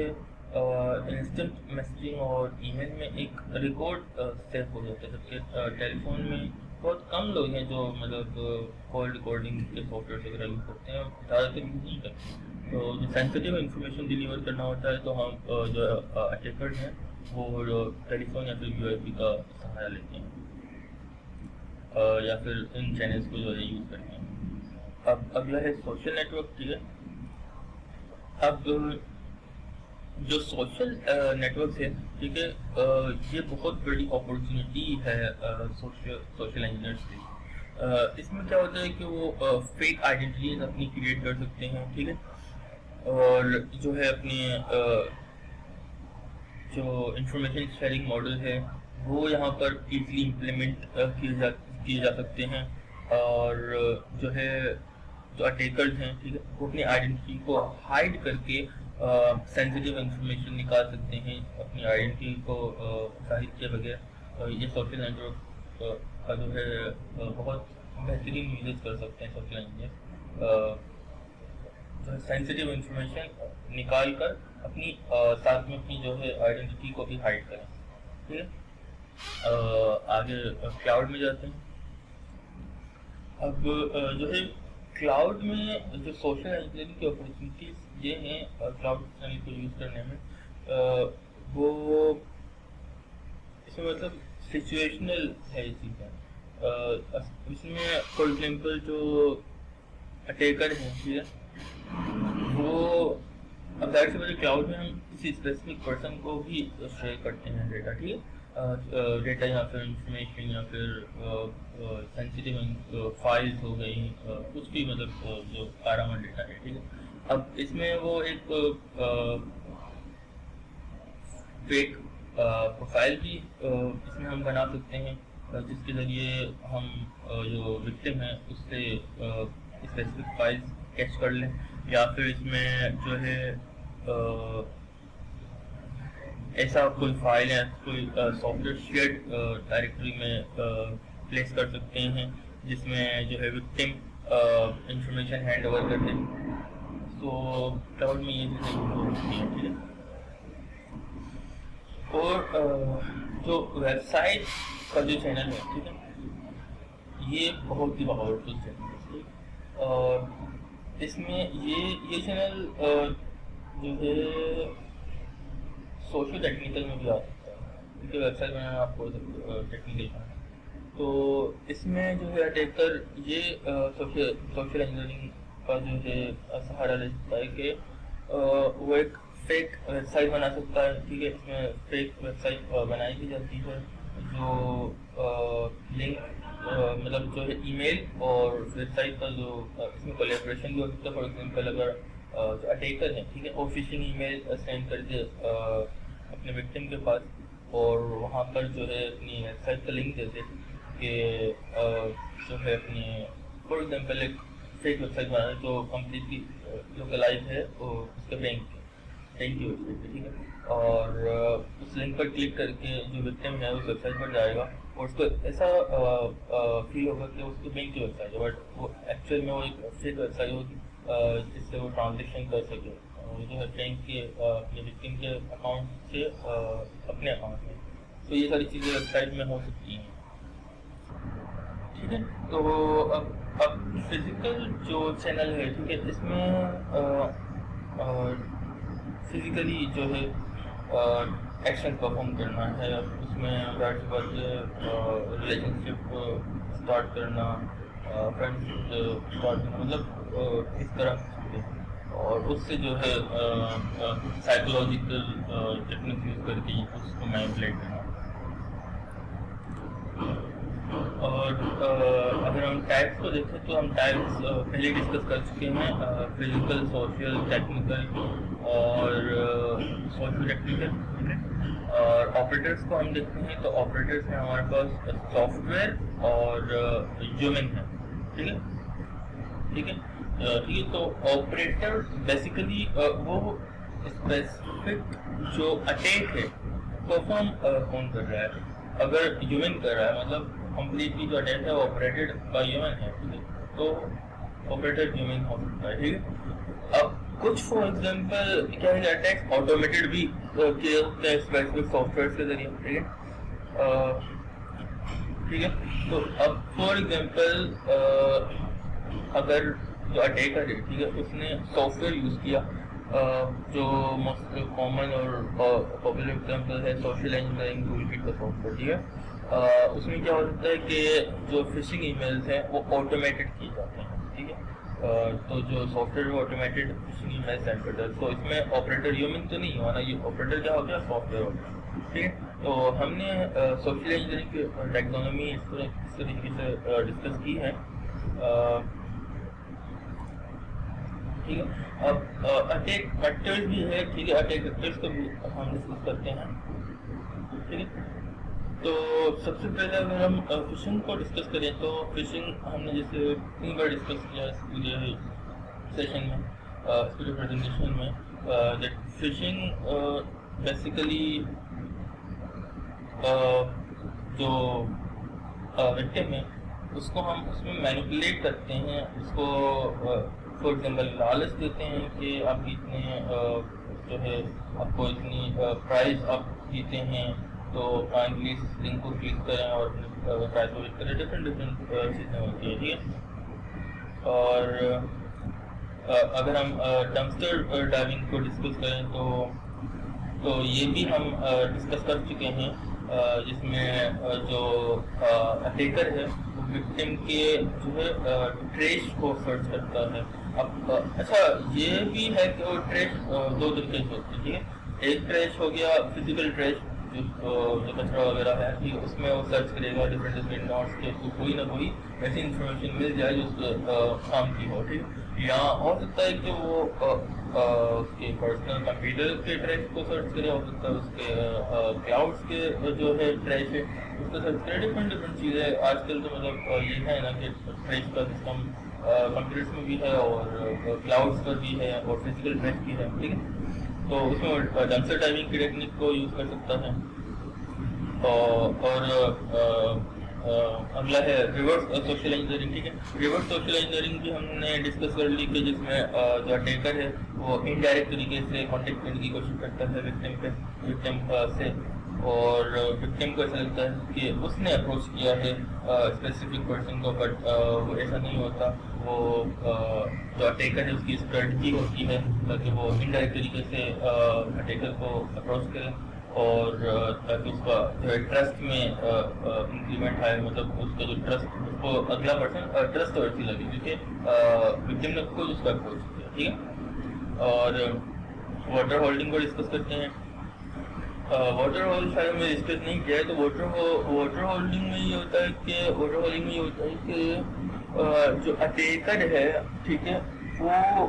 انسٹنٹ میسیجنگ اور ای میل میں ایک ریکارڈ سیو ہو جاتا ہے، جبکہ ٹیلی فون میں بہت کم لوگ ہیں جو مطلب کال ریکارڈنگ کے سافٹ ویئر وغیرہ یوز کرتے ہیں، زیادہ تر یوز نہیں کرتے. تو جو سینسیٹیو انفارمیشن ڈلیور کرنا ہوتا ہے تو ہم جو اٹیکرز ہیں وہ ٹیلی فون یا پھر یو آئی پی کا سہارا لیتے ہیں، یا پھر ان چینلز کو جو ہے یوز کرتے ہیں. اب اگلا ہے سوشل نیٹ ورک، ٹھیک ہے. اب جو سوشل نیٹ ورکس ہے، ٹھیک ہے، یہ بہت بڑی اپرچونیٹی ہے سوشل انجینئرس کی. اس میں کیا ہوتا ہے کہ وہ فیک آئیڈینٹیز اپنی کریٹ کر سکتے ہیں، ٹھیک ہے، اور جو ہے اپنی جو انفارمیشن شیئرنگ ماڈل ہے وہ یہاں پر ایزلی امپلیمنٹ کیے جا سکتے ہیں. اور جو ہے جو اٹیکرز ہیں، ٹھیک ہے، وہ اپنی آئیڈینٹی کو ہائڈ کر کے سینسیٹیو انفارمیشن نکال سکتے ہیں اپنی آئیڈینٹی کو ظاہر کیے بغیر. یہ سوشل نیٹ ورک کا جو ہے بہت بہترین یوزز کر سکتے ہیں سوشل انجینئر، جو ہے سینسیٹیو انفارمیشن نکال کر اپنی ساتھ میں اپنی جو ہے آئیڈینٹی کو بھی ہائڈ کریں، ٹھیک ہے. آگے کلاؤڈ میں جاتے ہیں. اب جو ہے کلاؤڈ میں جو سوشل انجینئرنگ کی اپرچونیٹیز یہ ہیں کلاؤڈ چینل کو یوز کرنے میں، وہ اس میں مطلب سچویشنل ہے یہ چیزیں. اس میں فار ایگزامپل جو اٹیکر ہیں، ٹھیک ہے، وہ اب ظاہر سی بات ہے کلاؤڈ میں ہم کسی اسپیسیفک پرسن کو بھی شیئر کرتے ہیں ڈیٹا، ٹھیک ہے، ڈیٹا یا پھر انفارمیشن یا پھر سینسیٹیو فائلز ہو گئی، کچھ بھی مطلب جو کارآمد ڈیٹا ہے، ٹھیک ہے. اب اس میں وہ ایک فیک پروفائل بھی اس میں ہم بنا سکتے ہیں جس کے ذریعے ہم جو وکٹم ہیں اس سے اسپیسیفک فائلز کیچ کر لیں، یا پھر اس میں جو ہے ایسا کوئی فائل ہے کوئی سافٹ ویئر شیئرڈ ڈائریکٹری میں پلیس کر سکتے ہیں جس میں جو ہے وکٹم انفارمیشن ہینڈ اوور کر دیں. تو کلاؤڈ میں یہ چیزیں یوز ہو سکتی ہیں، ٹھیک ہے. اور جو ویب سائٹ کا جو چینل ہے، ٹھیک ہے، یہ بہت ہی پاورفل چینل ہے. اور اس میں یہ چینل جو ہے سوشل ٹیکنیکل میں بھی آ سکتا ہے، کیونکہ ویب سائٹ بنانا آپ کو ٹیکنیکل ہے. تو اس میں جو ہے اٹیکر یہ سوشل انجینئرنگ کا جو ہے سہارا لے سکتا ہے کہ وہ ایک فیک ویب سائٹ بنا سکتا ہے، ٹھیک ہے. اس میں فیک ویب سائٹ بنائی بھی جاتی ہے جو لنک مطلب جو ہے ای میل اور ویب سائٹ کا جو اس میں کولیبریشن بھی ہو سکتا ہے. فار ایگزامپل اگر جو اٹیکر ہیں، ٹھیک ہے، وہ فشنگ ای میل سینڈ کر دے اپنے وکٹم کے پاس اور وہاں پر جو ہے اپنی ویب سائٹ کا لنک دے دے کہ جو ہے اپنی فار ایگزامپل ایک فیک ویب سائٹ بنانا جو کمپلیٹلی لوکلائز ہے وہ اس کے بینک کی ویب سائٹ پہ، ٹھیک ہے. اور اس لنک پر کلک کر کے جو وکٹم ہے اس ویب سائٹ پر جائے گا اور اس کو ایسا فیل ہوگا کہ اس کی بینک کی ویب سائٹ ہے، بٹ وہ ایکچوئل میں وہ ایک فیک ویب سائٹ ہوگی جس سے وہ ٹرانزیکشن کر سکے جو ہے بینک کے اپنے وکٹم کے اکاؤنٹ سے اپنے اکاؤنٹ میں. تو یہ ساری چیزیں ویب سائٹ میں ہو سکتی ہیں، ٹھیک ہے. تو اب فزیکل جو چینل ہے، ٹھیک ہے، اس میں فزیکلی جو ہے ایکشن پرفارم کرنا ہے، اس میں ظاہر سی بات ہے ریلیشن شپ اسٹارٹ کرنا، فرینڈ اسٹارٹ کرنا، مطلب اس طرح کی چیزیں، اور اس سے جو ہے سائیکولوجیکل ٹیکنیک یوز کر کے اس کو مینیپولیٹ کرنا. اور اگر ہم ٹائپس کو دیکھیں تو ہم ٹائپس پہلے ڈسکس کر چکے ہیں، فزیکل، سوشل، ٹیکنیکل اور سوشل ٹیکنیکل. اور آپریٹرس کو ہم دیکھتے ہیں تو آپریٹرس میں ہمارے پاس سافٹ ویئر اور ہیومن ہے. ٹھیک ہے ٹھیک ہے ٹھیک ہے. تو آپریٹر بیسیکلی وہ اسپیسیفک جو اٹیک ہے پرفارم کون کر رہا ہے. اگر ہیومن کر رہا ہے مطلب کمپلیٹلی جو اٹیک ہے وہ آپریٹڈ بائی ہیومن ہے. ٹھیک ہے، تو آپریٹڈ ہیومن ہو سکتا ہے. ٹھیک ہے. اب کچھ فار ایگزامپل کیا ہے اٹیک آٹومیٹڈ بھی کیے ہوتے ہیں اسپیسیفک سافٹ ویئر کے ذریعے. ٹھیک ہے ٹھیک ہے. تو اب فار ایگزامپل اگر جو اٹیکر ہے ٹھیک ہے اس نے سافٹ ویئر یوز کیا، جو موسٹ کامن اور پاپولر ایگزامپل ہے سوشل انجینئرنگ ٹول کٹ کا سافٹ ویئر. ٹھیک ہے، اس میں کیا ہو سکتا ہے کہ جو فشنگ ای میلز ہیں وہ آٹومیٹڈ کیے جاتے ہیں. ٹھیک ہے، تو جو سافٹ ویئر وہ آٹومیٹڈ فشنگ ای میل سینڈ کرتا ہے. تو اس میں آپریٹر ہیومن تو نہیں ہونا، یہ آپریٹر کیا ہو گیا سافٹ ویئر ہو گیا. ٹھیک ہے، تو ہم نے سوشل انجینئرنگ کی ٹیکنالوجی اس طریقے سے ڈسکس کی ہے. ٹھیک ہے، اب اٹیک ویکٹرز بھی ہے. ٹھیک ہے، اٹیک ویکٹرز کو بھی ہم ڈسکس کرتے ہیں. ٹھیک ہے، تو سب سے پہلے اگر ہم فشنگ کو ڈسکس کریں تو فشنگ ہم نے جیسے کئی بار ڈسکس کیا اس پورے سیشن میں، اس پورے پریزنٹیشن میں. فشنگ بیسیکلی جو وکٹم ہے اس کو ہم اس میں مینیپولیٹ کرتے ہیں. اس کو فار ایگزامپل لالچ دیتے ہیں کہ آپ اتنے جو ہے آپ کو اتنی پرائز آپ جیتے ہیں تو کائنڈلی اس لنک کو کلک کریں اور پرائز کو کلک کریں. ڈفرینٹ چیزیں ہوتی ہیں. ٹھیک ہے، اور اگر ہم ڈمپسٹر ڈائیونگ کو ڈسکس کریں تو یہ بھی ہم ڈسکس کر چکے ہیں، جس میں جو اٹیکر ہے وہ وکٹم کے جو ہے ٹریش کو سرچ کرتا ہے. اب اچھا یہ بھی ہے کہ وہ ٹریش دو طریقے سے ہوتی ہے. ٹھیک ہے، ایک ٹریش ہو گیا فزیکل ٹریش جو کچرا وغیرہ ہے. ٹھیک ہے، اس میں وہ سرچ کرے گا ڈفرینٹ نوٹس کے تو کوئی نہ کوئی ایسی انفارمیشن مل جائے جو اس کام کی ہو. ٹھیک ہے، یا ہو سکتا ہے کہ وہ اس کے پرسنل کمپیوٹر کے ٹریش کو سرچ کرے، ہو سکتا ہے اس کے کلاؤڈس کے جو ہے ٹریش ہے اس کو سرچ کرے. ڈفرینٹ چیزیں آج کل تو مطلب یہ ہے نا کہ ٹریش کا سسٹم کمپیوٹرس میں بھی ہے اور کلاؤڈس پر بھی ہے اور فزیکل ٹریش بھی ہے. ٹھیک ہے، تو اس میں ڈمپسٹر ڈائیونگ کی ٹیکنیک کو یوز کر سکتا ہے. اور اگلا ہے ریورس سوشل انجینئرنگ. ٹھیک ہے، ریورس سوشل انجینئرنگ بھی ہم نے ڈسکس کر لی کہ جس میں جو اٹیکر ہے وہ انڈائریکٹ طریقے سے کانٹیکٹ کرنے کی کوشش کرتا ہے وکٹم سے، اور وکٹم کو ایسا لگتا ہے کہ اس نے اپروچ کیا ہے اسپیسیفک پرسن کو، بٹ وہ ایسا نہیں ہوتا. وہ جو اٹیکر ہے اس کی اسٹریٹجی ہوتی ہے تاکہ وہ انڈائریکٹ طریقے سے اٹیکر کو اپروچ کرے اور تاکہ اس کا جو ہے ٹرسٹ میں انکریمنٹ آئے. مطلب اس کا جو ٹرسٹ اس کو اگلا پرسن ٹرسٹ ورتھی لگے کیونکہ وکٹم نے خود اس کا اپروچ کیا. ٹھیک ہے، اور واٹر ہولڈنگ کو ڈسکس کرتے ہیں. واٹر ہولڈ شاید میں ڈسکس نہیں کیا ہے. تو واٹر ہولڈنگ میں یہ ہوتا ہے کہ جو اٹیکر ہے ٹھیک ہے وہ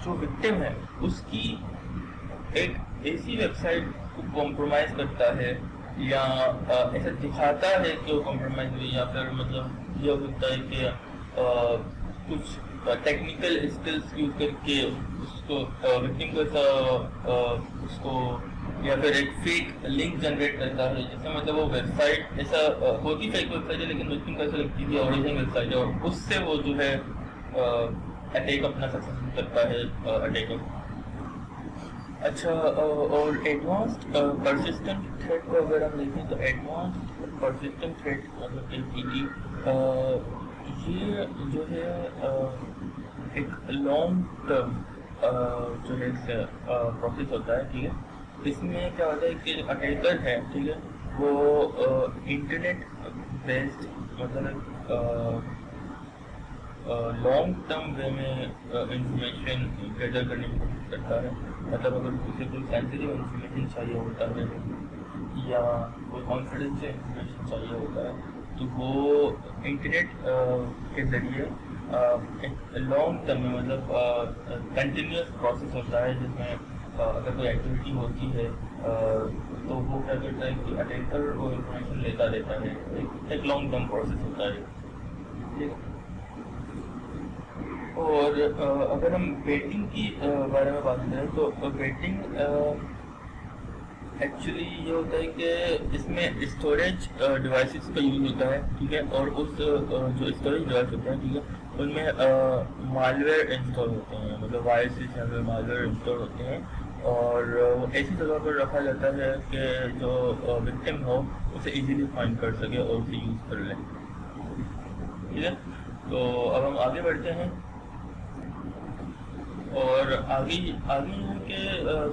جو وکٹم ہے اس کی ایک ایسی ویب سائٹ کو کمپرومائز کرتا ہے یا ایسا دکھاتا ہے کہ وہ کمپرومائز ہوئی، یا پھر مطلب یہ ہو سکتا ہے کہ کچھ ٹیکنیکل اسکلس یوز کر کے اس کو وکٹم کو ایسا اس کو یا پھر ایک فیک لنک جنریٹ کرتا ہے. جیسے مطلب وہ ویب سائٹ ایسا ہوتی فیک ویب سائٹ ہے لیکن وکٹم کو ایسا لگتی ہے اوریجنل ویب سائٹ ہے اور اس سے وہ جو ہے اٹیک اپنا سکسیسفل کرتا ہے اٹیکر. اچھا، اور ایڈوانسڈ پرسسٹنٹ تھریٹ کو اگر ہم دیکھیں تو ایڈوانسڈ پرسسٹنٹ تھریٹ مطلب APT یہ جو ہے ایک لانگ ٹرم جو ہے پروسیس ہوتا ہے. ٹھیک ہے، اس میں کیا ہوتا ہے کہ جو اٹیکر ہے ٹھیک ہے وہ انٹرنیٹ بیسڈ مطلب لانگ ٹرم وے میں انفارمیشن گیدر کرنے کی کوشش کرتا ہے. مطلب اگر اسے کوئی سینسیٹیو انفارمیشن چاہیے ہوتا ہے یا کوئی کانفیڈینشیل انفارمیشن چاہیے ہوتا ہے تو وہ انٹرنیٹ کے ذریعے لانگ ٹرم میں مطلب کنٹینیوس پروسیس ہوتا ہے جس میں اگر کوئی ایکٹیویٹی ہوتی ہے تو وہ کیا کرتا ہے کہ اٹیکر وہ انفارمیشن لیتا رہتا ہے. ایک لانگ ٹرم پروسیس ہوتا ہے ٹھیک ہے. اور اگر ہم بیٹنگ کی بارے میں بات کریں تو بیٹنگ ایکچولی یہ ہوتا ہے کہ اس میں اسٹوریج ڈیوائسز کا یوز ہوتا ہے ٹھیک ہے. اور اس جو اسٹوریج ڈیوائس ہوتے ہیں ٹھیک ہے ان میں مالویئر انسٹال ہوتے ہیں مطلب وائرسز یا پھر مالویئر انسٹال ہوتے ہیں اور وہ ایسی جگہ پر رکھا جاتا ہے کہ جو وکٹم ہو اسے ایزیلی فائنڈ کر سکے اور اسے یوز کر لیں ٹھیک ہے. تو اب ہم آگے بڑھتے ہیں اور آگے یہ ہے کہ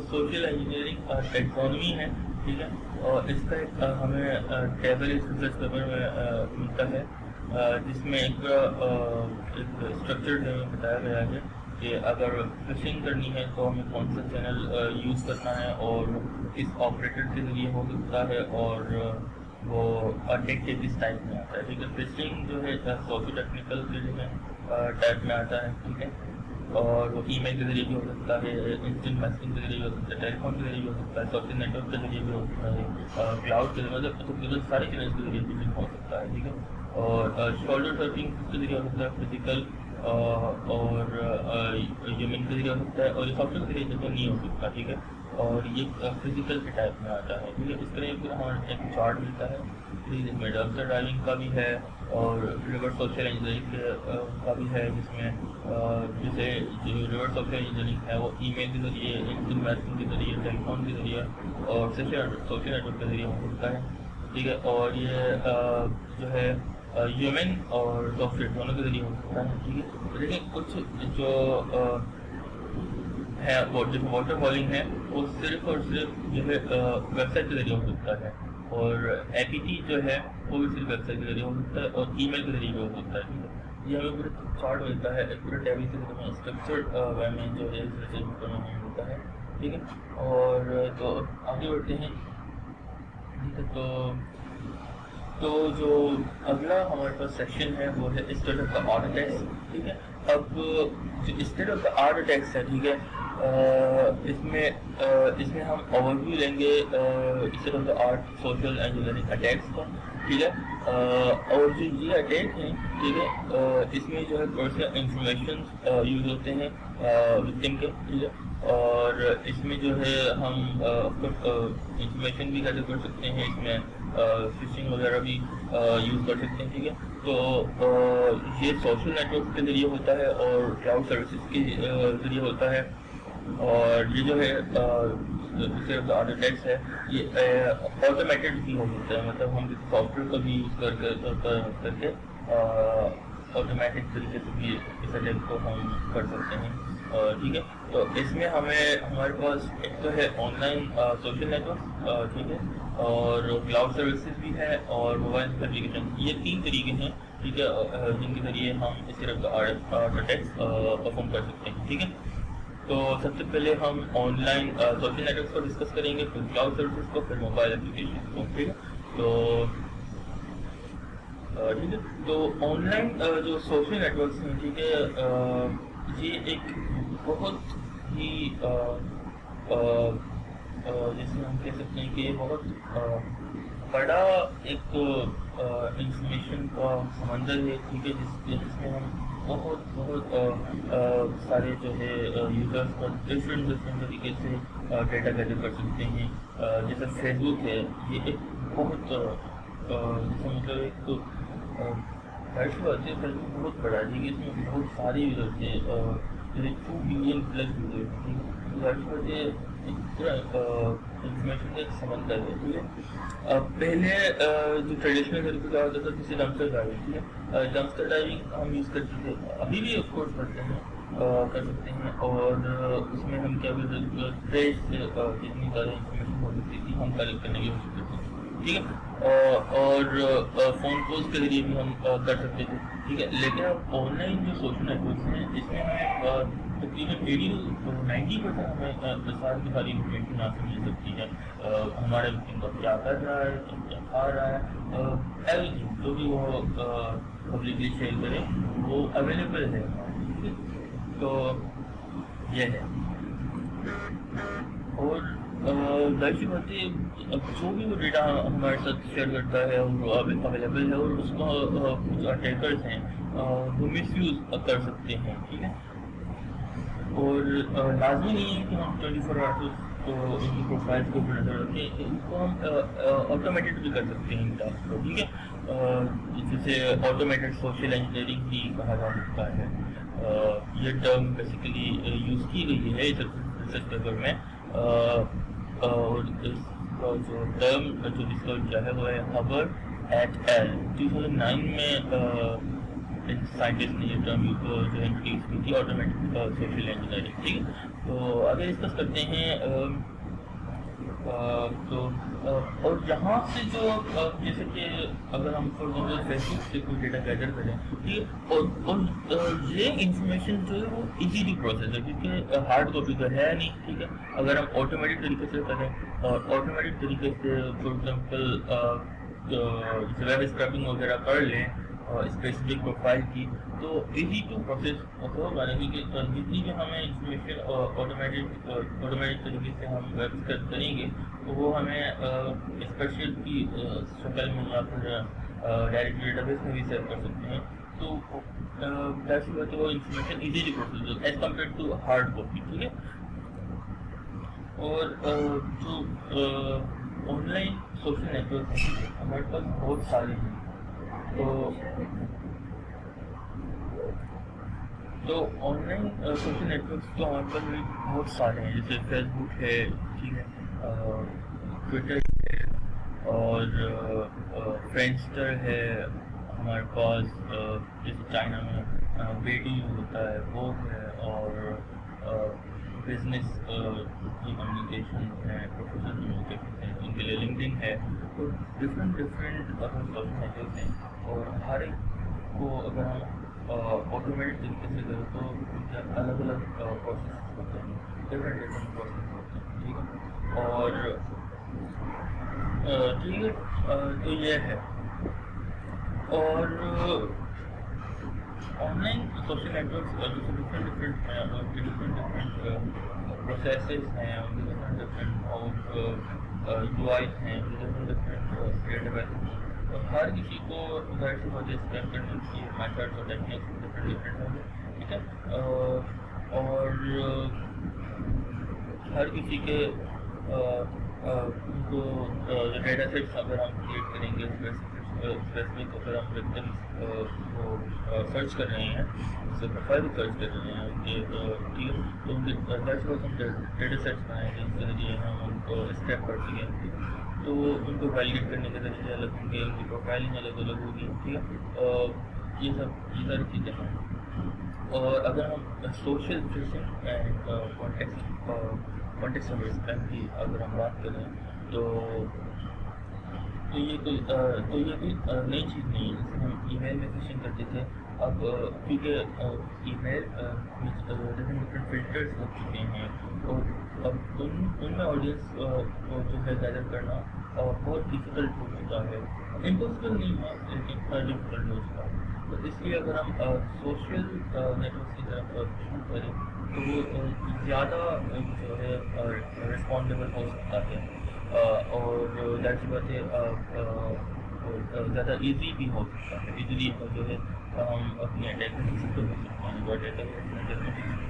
سوشل انجینئرنگ ٹیکسانومی ہے ٹھیک ہے. اور اس کا ایک ہمیں ٹیبل اس ریسرچ پیپر میں ملتا ہے جس میں ایک اسٹرکچر بتایا گیا ہے کہ اگر فشنگ کرنی ہے تو ہمیں کون سا چینل یوز کرنا ہے اور اس آپریٹر کے ذریعے ہو سکتا ہے اور وہ اٹیک کس ٹائپ میں آتا ہے ٹھیک ہے. فشنگ جو ہے سوشل ٹیکنیکل فیلڈ میں ٹائپ میں آتا ہے ٹھیک ہے. اور وہ ای میل کے ذریعے بھی ہو سکتا ہے, انسٹنٹ میسجنگ کے ذریعے بھی ہو سکتا ہے, ٹیلی فون کے ذریعے بھی ہو سکتا ہے, سوشل نیٹ ورک کے ذریعے بھی ہو سکتا ہے, کلاؤڈ کے ذریعے مطلب سارے چینلز کے ذریعے بھی ہو سکتا ہے ٹھیک ہے. اور شولڈر سرفنگ کے ذریعے ہو سکتا ہے فزیکل اور ہیومن کے ذریعے ہو سکتا ہے, اور یہ سافٹ ویئر کے ذریعے تو نہیں ہو سکتا ٹھیک ہے. اور یہ فزیکل کے ٹائپ میں آتا ہے ٹھیک ہے. اس طرح پھر ہمیں ایک چارٹ ملتا ہے جس میں ڈمپسٹر ڈرائیونگ کا بھی ہے اور ریورس سوشل انجینئرنگ کا بھی ہے جس میں جیسے جو ریورس سوشل انجینئرنگ ہے وہ ای میل کے ذریعے, انسٹنٹ میسجنگ کے ذریعے, ٹیلی فون کے ذریعے اور سوشل نیٹ ورک کے ذریعے ہو سکتا ہے ٹھیک ہے. اور یہ جو ہے ہیومن اور سافٹ ویئر دونوں کے ذریعے ہو سکتا ہے ٹھیک ہے. لیکن کچھ جو ہے واٹر فالنگ ہے وہ صرف اور صرف جو ہے ویب سائٹ کے ذریعے ہو سکتا ہے, اور اے پی ٹی جو ہے وہ بھی صرف ویب سائٹ کے ذریعے ہو سکتا ہے اور ای میل کے ذریعے بھی ہو سکتا ہے ٹھیک ہے. یہ ہمیں پورا چارٹ ملتا ہے, ایک پورا ٹیبل کے ذریعے اسٹرکچرڈ وے میں جو ہے ہمیں ملتا ہے ٹھیک ہے. اور تو آگے بڑھتے ہیں ٹھیک ہے. تو جو اگلا ہمارے پاس سیکشن ہے وہ ہے state of the art attacks ٹھیک ہے. اب جو state of the art attacks ہے ٹھیک ہے اس میں ہم اوور ویو لیں گے state of the art social engineering attacks کا ٹھیک ہے. اور جو یہ اٹیک ہیں ٹھیک ہے اس میں جو ہے پرسنل انفارمیشن یوز ہوتے ہیں وکٹم کے ٹھیک ہے. اور اس میں جو ہے ہم انفارمیشن بھی گیدر کر سکتے ہیں, اس میں فشنگ وغیرہ بھی یوز کر سکتے ہیں ٹھیک ہے. تو یہ سوشل نیٹ ورک کے ذریعے ہوتا ہے اور کلاؤڈ سروسز کے ذریعے ہوتا ہے. اور یہ جو ہے آرٹ اٹیکس ہے یہ آٹومیٹڈ بھی ہو سکتا ہے, مطلب ہم سافٹ ویئر کا بھی یوز کر کے آٹومیٹک طریقے سے بھی اس اٹیک کو ہم کر سکتے ہیں ٹھیک ہے. تو اس میں ہمارے پاس ایک تو ہے online social network ٹھیک ہے, اور کلاؤڈ سروسز بھی ہے اور موبائل اپلیکیشن. یہ 3 طریقے ہیں ٹھیک ہے جن کے ذریعے ہم اس طرح کا آرٹ اٹیکس پرفارم کر سکتے ہیں ٹھیک ہے. تو سب سے پہلے ہم online social networks کو ڈسکس کریں گے, پھر کلاؤڈ سروسز کو, پھر موبائل اپلیکیشن کو ٹھیک ہے. تو ٹھیک ہے. تو آن لائن جو سوشل نیٹ ورکس ہیں ٹھیک ہے یہ ایک بہت ہی جیسے ہم کہہ سکتے ہیں کہ بہت بڑا ایک انفارمیشن کا سمندر ہے ٹھیک ہے, جس میں ہم بہت سارے جو ہے یوزرس پر ڈفرینٹ طریقے سے ڈیٹا گیدر کر سکتے ہیں. جیسے فیس بک ہے یہ ایک بہت جیسے مطلب ایک فیس بک بہت بڑا ہے ٹھیک ہے. اس میں بہت سارے یوزرس ہیں جیسے 2 بلین پلس یوزرس ہیں. ظاہر بات یہ پورا انفارمیشن کا ایک سمندر ہے ٹھیک ہے. پہلے جو ٹریڈیشنل طریقے کا ہوتا تھا جیسے ڈمپسٹر ڈرائیونگ ٹھیک ہے, ڈمپسٹر ڈرائیونگ ہم یوز کرتے تھے, ابھی بھی آف کورس کرتے ہیں, کر سکتے ہیں، اور اس میں ہم کیا ٹریس سے جتنی زیادہ انفارمیشن ہو سکتی تھی ہم کلیکٹ کرنے کی کوشش کرتے ہیں، ٹھیک ہے، اور فون کالس کے ذریعے بھی ہم کر سکتے تھے، ٹھیک ہے. لیکن اب آن لائن جو سوشل نیٹورکس ہیں اس میں ہمیں تقریباً 90% ہمیں ساری کی ساری انفارمیشن یہاں سے مل سکتی ہے. ہمارے ان کا کیا کر رہا ہے، کیا کھا رہا ہے، ایوری تھنگ جو بھی وہ پبلکلی شیئر کرے وہ اویلیبل ہے. تو یہ ہے، اور ظاہر سی بات ہے جو بھی وہ ڈیٹا ہمارے ساتھ شیئر کرتا ہے وہ اویلیبل ہے، اور اس کا کچھ اٹیکرز ہیں وہ مس یوز کر سکتے ہیں، ٹھیک ہے. اور لازمی نہیں ہے کہ ہم 24 آورس ان کی پروفائلس کے اوپر نظر رکھیں، ان کو ہم آٹومیٹڈ بھی کر سکتے ہیں ان ٹاسک کو، ٹھیک ہے. جسے آٹومیٹڈ سوشل انجینئرنگ بھی کہا جا سکتا ہے. یہ ٹرم بیسیکلی یوز کی گئی ہے اس ریسرچ پیپر میں، اور اس کا جو ٹرم جو ڈسکور کیا ہے وہ ہے ہبر ایٹ ایل 2009 میں سائنٹسٹ نے یہ ٹرم جو انٹروڈیوس کی تھی، آٹومیٹک سوشل انجینئرنگ، ٹھیک ہے. تو آگے ڈسکس کرتے ہیں. تو اور یہاں سے جو جیسے کہ اگر ہم فار ایگزامپل فیس بک سے کوئی ڈیٹا گیدر کریں، ٹھیک ہے، اور یہ انفارمیشن جو ہے وہ ایزیلی پروسیس ہے کیونکہ ہارڈ کاپی تو ہے نہیں، ٹھیک ہے. اگر ہم آٹومیٹک طریقے سے کریں اور آٹومیٹک طریقے سے فار ایگزامپل جیسے ویب اسکرپنگ وغیرہ کر لیں اسپیسیفک پروفائل کی، تو ایزی ٹو پروسیس ہوگا، کیونکہ جتنی بھی ہمیں انفارمیشن آٹومیٹک طریقے سے ہم ویب اسکرپ کریں گے تو وہ ہمیں اسپیشل کی شکل میں یا پھر ڈائریکٹ ڈیٹا بیس میں بھی سیو کر سکتے ہیں. تو ظاہر سی بات ہے وہ انفارمیشن ایزیلی پروسیس ہوگی as compare to hard copy, ٹھیک ہے. اور جو آن لائن سوشل نیٹورک ہیں ہمارے پاس بہت سارے ہیں. تو آن لائن سوشل نیٹورکس تو ہمارے پاس بہت سارے ہیں، جیسے فیس بک ہے، ٹھیک ہے، ٹویٹر ہے، اور فرینڈسٹر ہے ہمارے پاس، جیسے چائنا میں بیڈی ہوتا ہے وہ ہے، اور بزنس کی کمیونیکیشن ہے، پروفیشنل کمیونیکیشن ہے، ان کے لیے لنکڈن ہے. تو ڈفرینٹ سوشل نیٹورک ہیں، اور ہر ایک کو اگر ہم آٹومیٹک طریقے سے کریں تو الگ الگ پروسیس ہوتے ہیں، ڈفرینٹ پروسیس ہوتے ہیں، ٹھیک ہے. اور ٹھیک ہے، تو یہ ہے. اور آن لائن سوشل نیٹورکس جیسے ڈفرینٹ ہیں، اور ڈفرینٹ پروسیسز ہیں، ان کے ڈفرینٹ یو آئیز ہیں، ڈفرینٹ ڈیوائسز ہیں. ہر کسی کو ظاہر سی بات ہے اسپین کرنے کی میتھڈ اور ٹیکنیکس ڈفرینٹ ہوں گے، ٹھیک ہے. اور ہر کسی کے ان کو ڈیٹا سیٹس اگر ہم کریٹ کریں گے اسپیسیفک، اگر ہم وکٹمس کو سرچ کر رہے ہیں، اس سے پروفائل سرچ کر رہے ہیں ان کے، ٹھیک ہے، تو ان کے ظاہر سی بات ہم ڈیٹا سیٹس بنائیں گے، اس کے ذریعے ہم ان کو اسٹیپ کر سکیں، تو ان کو ویلیڈیٹ کرنے کے ذریعے الگ ہوں گے، ان کی پروفائلنگ الگ الگ ہوگی، ٹھیک ہے. یہ ساری چیزیں ہیں. اور اگر ہم social phishing and context spam کی اگر ہم بات کریں تو یہ کوئی نئی چیز نہیں ہے. جیسے ہم ای میل میں فشنگ کرتے تھے، اب کیونکہ ای میل ڈفرینٹ فلٹرس ہو چکے ہیں، اور اب ان میں آڈینس کو جو ہے گیدر کرنا بہت ڈیفیکلٹ ہو چکا ہے. امپاسبل نہیں ہے لیکن ڈیفیکلٹ ہو چکا ہے. تو اس لیے اگر ہم سوشل نیٹورک کی طرف شروع کریں تو وہ زیادہ جو ہے رسپونڈیبل ہو سکتا ہے، اور ظاہر سی بات ہے زیادہ ایزی بھی ہو سکتا ہے. ایزیلی جو ہے ہم اپنی اٹیک میں سکسیسفل ہو سکتے ہیں، جو اٹیک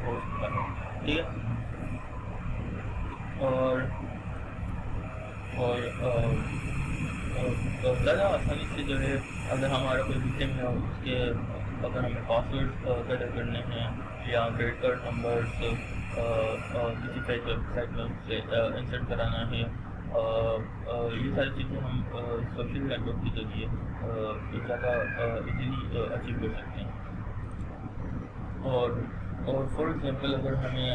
ہو سکتا ہے، ٹھیک ہے. اور زیادہ آسانی سے جو ہے اگر ہمارا کوئی وکٹم ہے اس کے اگر ہمیں پاسورڈ گیدر کرنے ہیں یا کریڈٹ کارڈ نمبرس کسی فیک ویب سائٹ میں سے انسرٹ کرانا ہے، یہ ساری چیزیں ہم سوشل نیٹورک کے ذریعے زیادہ ایزیلی اچیو کر سکتے ہیں. اور اور فار ایگزامپل اگر ہمیں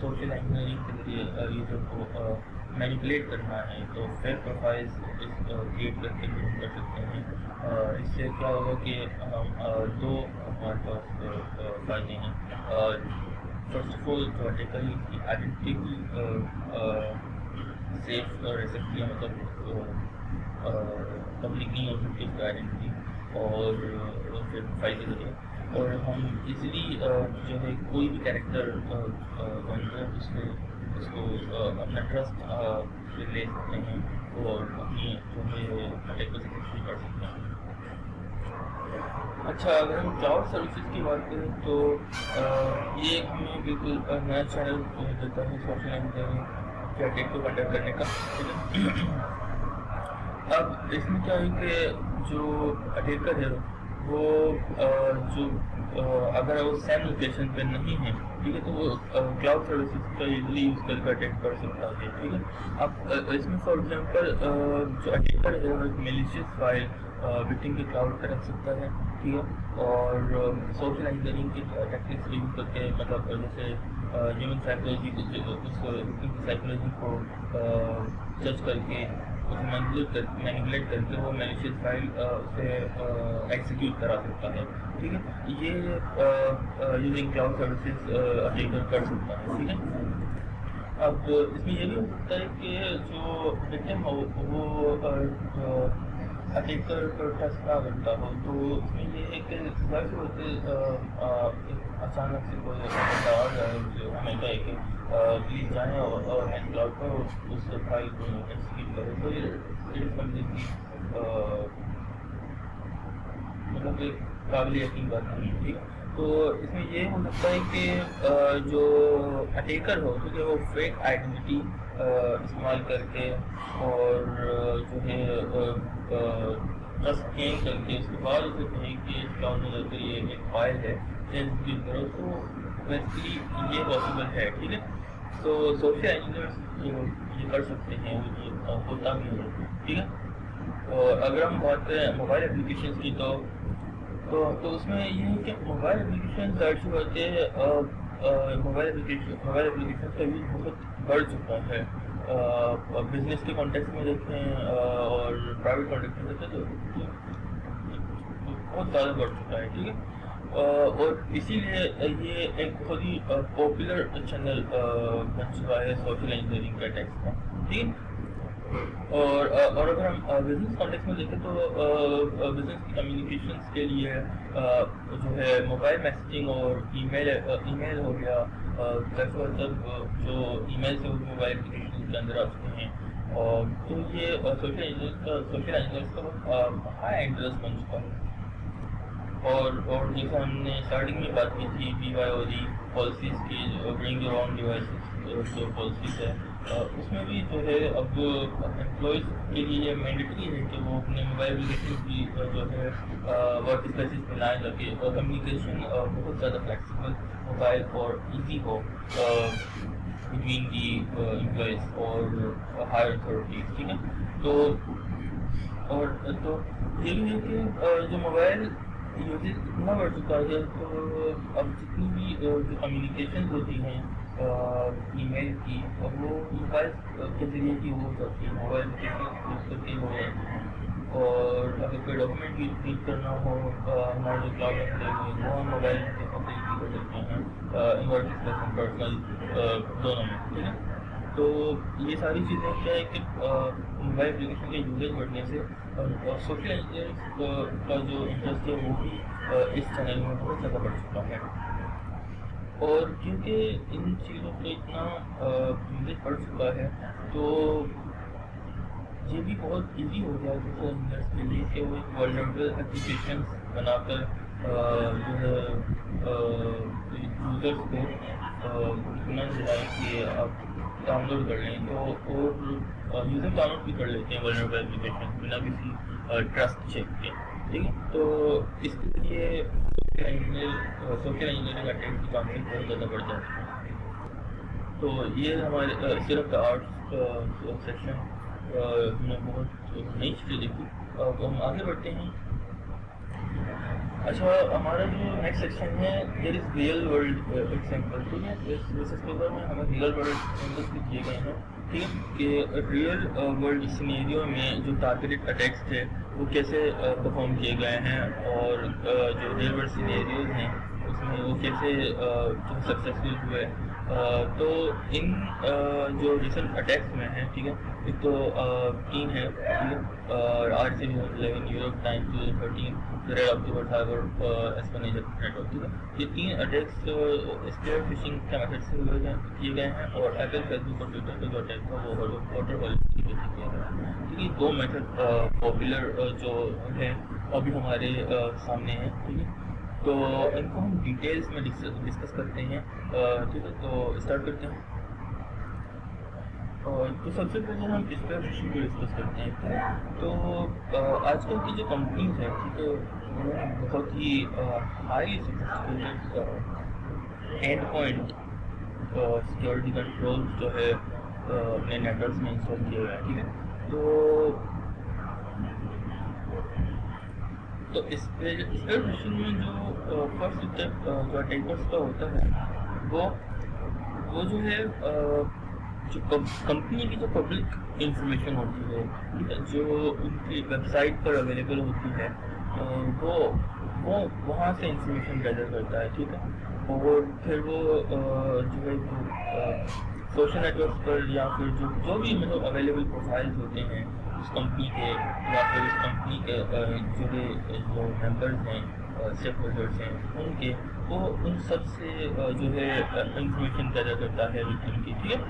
سوشل انجینئرنگ کے ذریعے یہ جو مینیپولیٹ کرنا ہے تو فیک پروفائلز کریٹ کر کے بھی کر سکتے ہیں. اس سے کیا ہوگا کہ ہم دو ہمارے پاس فائدے ہیں. فرسٹ آف آل جو اٹیکر کی آئیڈینٹی بھی سیف رہ سکتی ہے, مطلب پبلک نہیں ہو سکتی اس کا آئیڈینٹی اور پھر فائدے ذریعے, اور ہم ایزیلی جو ہے کوئی بھی کیریکٹر بن کر اس کو اپنا ٹرسٹ لے سکتے ہیں اور اپنی جو ہے اٹیک کو سکسیسفل کر سکتے ہیں. اچھا, اگر ہم کلاؤڈ سروسز کی بات کریں تو یہ ہمیں بالکل نیا چینل دیتا ہے سوشل انجینئرنگ کے اٹیک کو کنڈکٹ کرنے کا. اب اس میں کیا ہے کہ جو اٹیکر ہے وہ جو اگر وہ سیم لوکیشن پہ نہیں ہے, ٹھیک ہے, تو وہ کلاؤڈ سروسز کا ایزیلی یوز کر کے اٹیک کر سکتا ہے. ٹھیک ہے, اب اس میں فار ایگزامپل جو اٹیکر ہے وہ میلیشیس فائل وکٹم کے کلاؤڈ پہ رکھ سکتا ہے. ٹھیک ہے, اور سوشل انجینئرنگ کی ٹیکنیکس یوز کر کے, مطلب جیسے ہیومن سائیکولوجی اس وکٹم کی سائیکولوجی کو جج کر کے مینیپولیٹ کر کے وہ میلیشیس فائل اسے ایگزیکیوٹ کرا سکتا ہے. ٹھیک ہے, یہ یوزنگ کلاؤڈ سروسز اٹیکر کر سکتا ہے. ٹھیک ہے, اب اس میں یہ بھی ہو سکتا ہے کہ جو وکٹم ہو وہ اٹیکر پر ٹرسٹ نہ کرتا ہو, تو اس میں یہ ہے کہ ظاہر سی ہوتے اچانک سے کوئی بندہ آ جائے جو ہمیں کہے کہ پلیز جائیں اور کلاؤڈ پر اس فائل کو ایکسیکیوٹ کریں, تو یہ کمپلیٹلی مطلب ایک قابل یقین بات نہیں ہے. ٹھیک ہے, تو اس میں یہ ہو سکتا ہے کہ جو اٹیکر ہو کیونکہ وہ فیک آئیڈینٹی استعمال کر کے اور جو ہے ٹرسٹ گین کر کے اس کے بعد اسے کہیں کہ کلاؤڈ میں جا کر یہ ایک فائل ہے ایگزیکیوٹ کرو, تو بیسکلی یہ پاسبل ہے. ٹھیک ہے, تو سوشل انجینئرس یہ کر سکتے ہیں, یہ ہوتا بھی ہے. ٹھیک ہے, اور اگر ہم بات کریں موبائل اپلیکیشنس کی تو اس میں یہ ہے کہ موبائل اپلیکیشن ظاہر سی بات ہے موبائل اپلیکیشن کا بھی بہت بڑھ چکا ہے. بزنس کے کانٹیکس میں دیکھیں اور پرائیویٹ کانٹیکس میں دیکھیں تو بہت زیادہ بڑھ چکا ہے. ٹھیک ہے, اور اسی لیے یہ ایک بہت ہی پاپولر چینل بن چکا ہے سوشل انجینئرنگ کا اٹیکس کا. ٹھیک ہے, اور اگر ہم بزنس کانٹیکس میں دیکھیں تو بزنس کی کمیونیکیشنس کے لیے جو ہے موبائل میسیجنگ اور ای میل ہو گیا, مطلب جو ای میل سے موبائل اپلیکیشن کے اندر آ چکے ہیں, اور تو یہ سوشل انجینئرس کا بہت ہائی انٹرسٹ بن چکا ہے. اور جیسے ہم نے اسٹارٹنگ میں بات کی تھی BYOD پالیسیز کی, برنگ یور اون ڈیوائسز جو پالیسیز ہے, اس میں بھی جو ہے اب امپلائیز کے لیے یہ مینڈیٹری ہے کہ وہ اپنے موبائل اپلیکیشن کی جو ہے ورک اسپیسز میں لائیں تاکہ کمیونیکیشن بہت زیادہ فلیکسیبل, موبائل اور easy who between the employees اور ہائر اتھارٹیز. ٹھیک ہے, تو یہ بھی ہے کہ جو موبائل یوزز اتنا بڑھ چکا ہے تو اب جتنی بھی جو کمیونیکیشنز ہوتی ہیں ای میل کی, اور وہ موبائل کے ذریعے کی ہو سکتی ہے, موبائل یوز کر کے ہو جاتی ہیں. اور اگر کوئی ڈاکومنٹ بھی ریڈ کرنا ہو ہمارے جو کلاؤڈ میں وہ ہم موبائل کے ذریعے کر سکتے ہیں, ایمرجنسی لیسن پرسنل دونوں میں. ٹھیک ہے, تو یہ ساری چیزیں کیا ہے کہ موبائل اپلیکیشن کے یوزیج بڑھنے سے سوشل انجینئرنگ کا جو انٹرسٹ ہے وہ بھی اس چینل میں بہت زیادہ بڑھ چکا ہے. اور کیونکہ ان چیزوں کا اتنا یوزیج بڑھ چکا ہے تو یہ بھی بہت ایزی ہو گیا ہے سوشل انجینئرس کے لیے کہ وہ ایک ولنریبل اپلیکیشنس بنا کر جو ہے یوزرس کو اتنا دلائیں کہ آپ ڈاؤن لوڈ کر لیں, تو اور یوزر ڈاؤن لوڈ بھی کر لیتے ہیں ولنریبل اپلیکیشن بنا کسی ٹرسٹ چیک کے. ٹھیک ہے, تو اس کے لیے سوشل انجینئرنگ اٹیک کی تعمیر بہت زیادہ بڑھ جاتی ہے. تو یہ ہمارے صرف آرٹس سیکشن ہم نے بہت نئی چیزیں دیکھی. اب ہم آگے بڑھتے ہیں. اچھا ہمارا جو نیکسٹ سیکشن ہے دیر از ریئل ورلڈ ایگزامپل. ٹھیک ہے, اس ریسرچ پیپر میں ہمیں ریئل ورلڈ ایگزامپل بھی دیے گئے ہیں. ٹھیک ہے, کہ ریئل ورلڈ سینیریو میں جو ٹارگیٹڈ اٹیکس تھے وہ کیسے پرفارم کیے گئے ہیں, اور جو ریئل ورلڈ سینیریوز ہیں اس میں وہ کیسے جو سکسیزفل ہوئے. تو ان جو ریسنٹ اٹیکس میں ہیں, ٹھیک ہے, ایک تو 3 ہے, ٹھیک ہے, RC11 یورپ 9 2013 ریڈ اکٹوبر سائبر ایسپنیجر نیٹورک. ٹھیک ہے, یہ 3 اٹیکس اسپیئر فشنگ کے میتھڈ سے کیے گئے ہیں, اور ایپل فیس بک اور ٹویٹر کا جو اٹیک تھا وہ واٹر ہالس سے کیا گیا. ٹھیک ہے, 2 میتھڈ پاپولر جو ہے ابھی ہمارے سامنے ہیں. ٹھیک ہے, تو ان کو ہم ڈیٹیلس میں ڈسکس کرتے ہیں. ٹھیک ہے, تو اسٹارٹ کرتے ہیں. تو سب سے پہلے ہم اسپیئر فشنگ کو ڈسکس کرتے ہیں. تو آج کل کی جو کمپنیز ہیں, ٹھیک ہے, انہوں نے بہت ہی high sophisticated end point security control جو ہے اپنے نیٹورکس میں انسٹال کیے ہوئے ہیں. ٹھیک ہے, تو اسپیئر فشنگ میں جو فرسٹ اسٹیپ جو اٹیکرس کا ہوتا ہے وہ جو ہے جو کمپنی کی جو پبلک انفارمیشن ہوتی ہے, ٹھیک ہے, جو ان کی ویب سائٹ پر اویلیبل ہوتی ہے, وہ وہاں سے انفارمیشن گیدر کرتا ہے. ٹھیک ہے, اور پھر وہ جو ہے سوشل نیٹورکس پر یا پھر جو بھی مطلب اویلیبل پروفائلز ہوتے ہیں اس کمپنی کے, یا پھر اس کمپنی کے جو ممبرز ہیں, اسٹیک ہولڈرس ہیں, ان کے, وہ ان سب سے جو ہے انفارمیشن گیدر کرتا ہے وکٹم کی. ٹھیک ہے,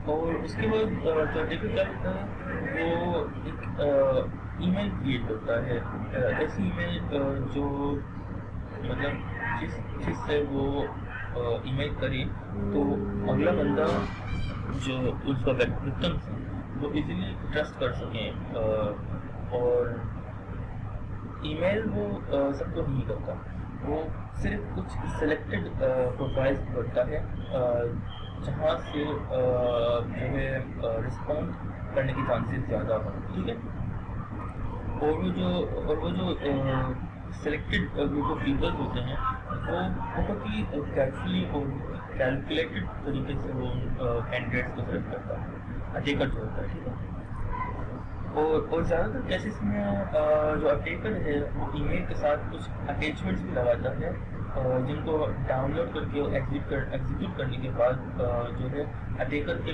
اور اس کے بعد جو اٹیکر کیا کرتا ہے وہ ایک ای میل کریٹ کرتا ہے, ایسی ای میل جو مطلب جس سے وہ ای میل کرے تو اگلا بندہ جو اس کا وکٹمس ہیں وہ ایزیلی ٹرسٹ کر سکیں. اور ای میل وہ سب کو نہیں کرتا, وہ صرف کچھ سلیکٹڈ پروفائلز کرتا ہے جہاں سے جو ہے رسپونڈ کرنے کی چانسز زیادہ ہوں. ٹھیک ہے, اور وہ جو سلیکٹڈ گروپ آف پیپل ہوتے ہیں وہ بہت ہی کیئرفلی اور کیلکولیٹڈ طریقے سے وہ کینڈیڈیٹس کو سلیکٹ کرتا ہے, اٹیکر جو ہوتا ہے. ٹھیک ہے, اور زیادہ تر کیسز میں جو اٹیکر ہے وہ ای میل کے ساتھ کچھ اٹیچمنٹس بھی لگاتا ہے جن کو ڈاؤن لوڈ کر کے ایگزیکیوٹ کرنے کے بعد جو ہے اٹیکر کے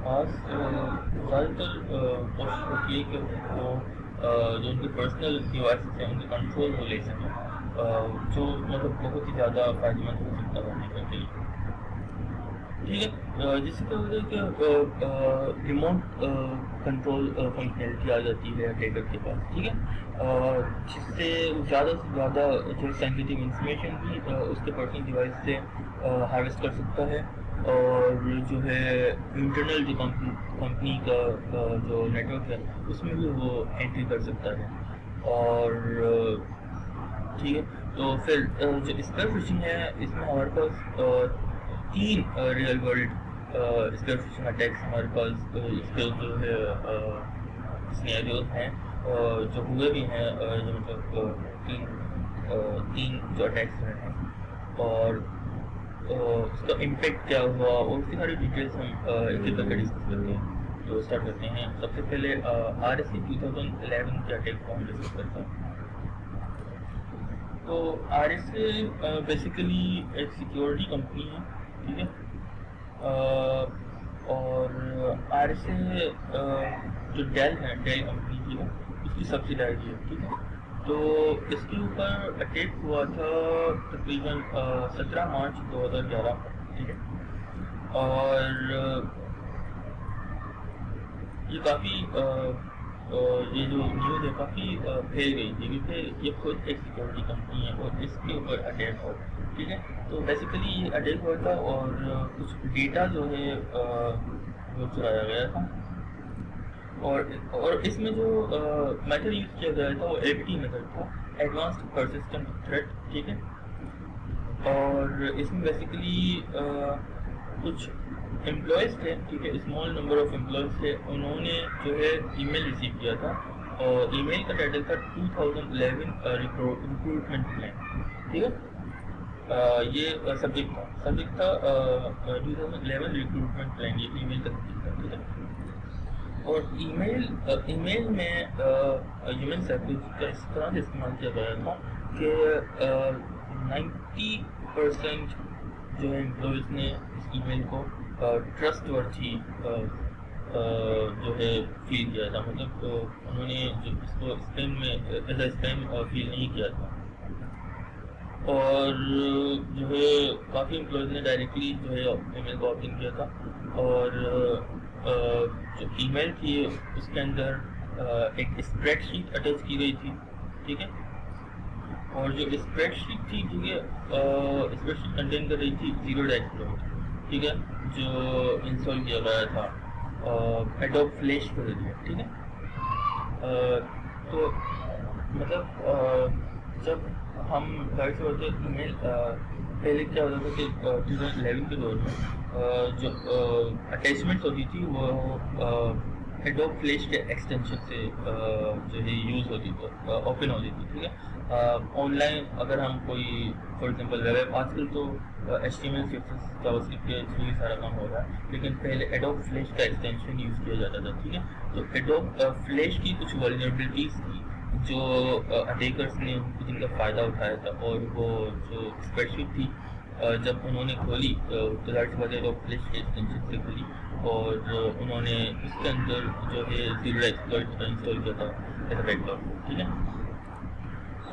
پاس زیادہ تر کوشش ہوتی ہے کہ وہ جو ان کے پرسنل ڈیوائسز ہیں ان کے کنٹرول وہ لے سکیں, جو مطلب بہت ہی زیادہ فائدہ مند ہو سکتا ہے اٹیکر کے لیے. ٹھیک ہے, جس سے کیا ہوتا ہے کہ ریموٹ کنٹرول فنکشنلٹی آ جاتی ہے اٹیکر کے پاس. ٹھیک ہے, جس سے زیادہ سے زیادہ جو سینسیٹیو انفارمیشن بھی اس کے پرسنل ڈیوائس سے ہارویسٹ کر سکتا ہے, اور جو ہے انٹرنل جو کمپنی کا جو نیٹ ورک ہے اس میں بھی وہ انٹری کر سکتا ہے. اور ٹھیک ہے, تو پھر جو اسپیئر فشنگ ہے اس میں ہمارے پاس 3 real world spear phishing attacks ہمارے پاس اس کے جو ہے سینیریوز ہیں جو ہوئے بھی ہیں, جو مطلب 3 جو اٹیکس ہوئے ہیں, اور اس کا امپیکٹ کیا ہوا اور اس کی ساری ڈیٹیلس ہم ایک ایک کر کے ڈسکس کرتے ہیں. تو اسٹارٹ کرتے ہیں. سب سے پہلے RSA 2011 کے اٹیک کو ہم ڈسکس کرتے ہیں. تو RSA بیسیکلی ایک سیکیورٹی کمپنی ہے. ٹھیک ہے, اور RSA جو ڈیل ہے, ڈیل کمپنی کی ہے, اس کی سبسیڈائری ہے. ٹھیک ہے, تو اس کے اوپر اٹیک ہوا تھا تقریباً 17 مارچ 2011. ٹھیک ہے, اور یہ کافی یہ جو نیوز ہے کافی پھیل گئی تھی کیونکہ یہ خود ایک سیکورٹی کمپنی ہے اور اس کے اوپر اٹیک ہو. ٹھیک ہے, تو بیسیکلی یہ اٹیک ہوا تھا اور کچھ ڈیٹا جو ہے وہ چرایا گیا تھا, اور اس میں جو میتھڈ یوز کیا گیا تھا وہ APT میتھڈ تھا, ایڈوانسڈ پرسسٹنٹ تھریٹ. ٹھیک ہے, اور اس میں بیسیکلی کچھ امپلائز تھے. ٹھیک ہے, اسمال نمبر آف امپلائز تھے, انہوں نے جو ہے ای میل ریسیو کیا تھا ای میل کا ٹائٹل تھا 2011 ریکروٹمنٹ پلان. ٹھیک ہے, یہ سبجیکٹ تھا 2011 ریکروٹمنٹ پلان, یہ ای میل کا سبجیکٹ تھا. ٹھیک ہے, اور ای میل میں ہیومن سائیکولوجی کا اس طرح سے استعمال کیا گیا تھا کہ 90% جو ہے امپلائیز نے اس ای میل کو ٹرسٹ ورتھی جو ہے فیل کیا تھا. مطلب انہوں نے جو اس کو اسپیم میں ایز اے اسپیم فیل نہیں کیا تھا, اور جو ہے کافی امپلائیز نے ڈائریکٹلی جو ہے ای میل کو اوپن کیا تھا, اور جو ای میل تھی اس کے اندر ایک اسپریڈ شیٹ اٹیچ کی گئی تھی. ٹھیک ہے, اور جو اسپریڈ شیٹ تھی, ٹھیک ہے, اسپریڈ شیٹ کنٹین کر رہی تھی 0 ڈیشبورڈ. ٹھیک ہے, جو انسٹال کیا گیا تھا ایڈوب فلیش کے ذریعے. ٹھیک ہے, تو مطلب جب ہم ظاہر سی بات ہے ای میل پہلے کیا ہوتا تھا کہ 2011 کے دور میں جو اٹیچمنٹس ہوتی تھی وہ ایڈوب فلیش کے ایکسٹینشن سے جو ہے یوز ہوتی تھی, اوپن ہوتی تھی. ٹھیک ہے, آن لائن اگر ہم کوئی فار ایگزامپل ویب, آج کل تو HTML CSS جاوا اسکرپٹ کے تھرو ہی سارا کام ہو رہا ہے, لیکن پہلے ایڈوب فلیش کا ایکسٹینشن یوز کیا جاتا تھا. ٹھیک ہے, تو ایڈوب فلیش کی کچھ ولنریبلٹیز تھی جو اٹیکرس نے جن کا فائدہ اٹھایا تھا, اور وہ جو اسپریڈ شیٹ تھی جب انہوں نے کھولی تو ظاہر سی بات ہے ایڈوب فلیش کے ایکسٹینشن سے کھولی, اور انہوں نے اس کے اندر جو ہے زیرو ایکسپلوئٹ انسٹال کیا تھا ایز اے بیک ڈور. ٹھیک ہے,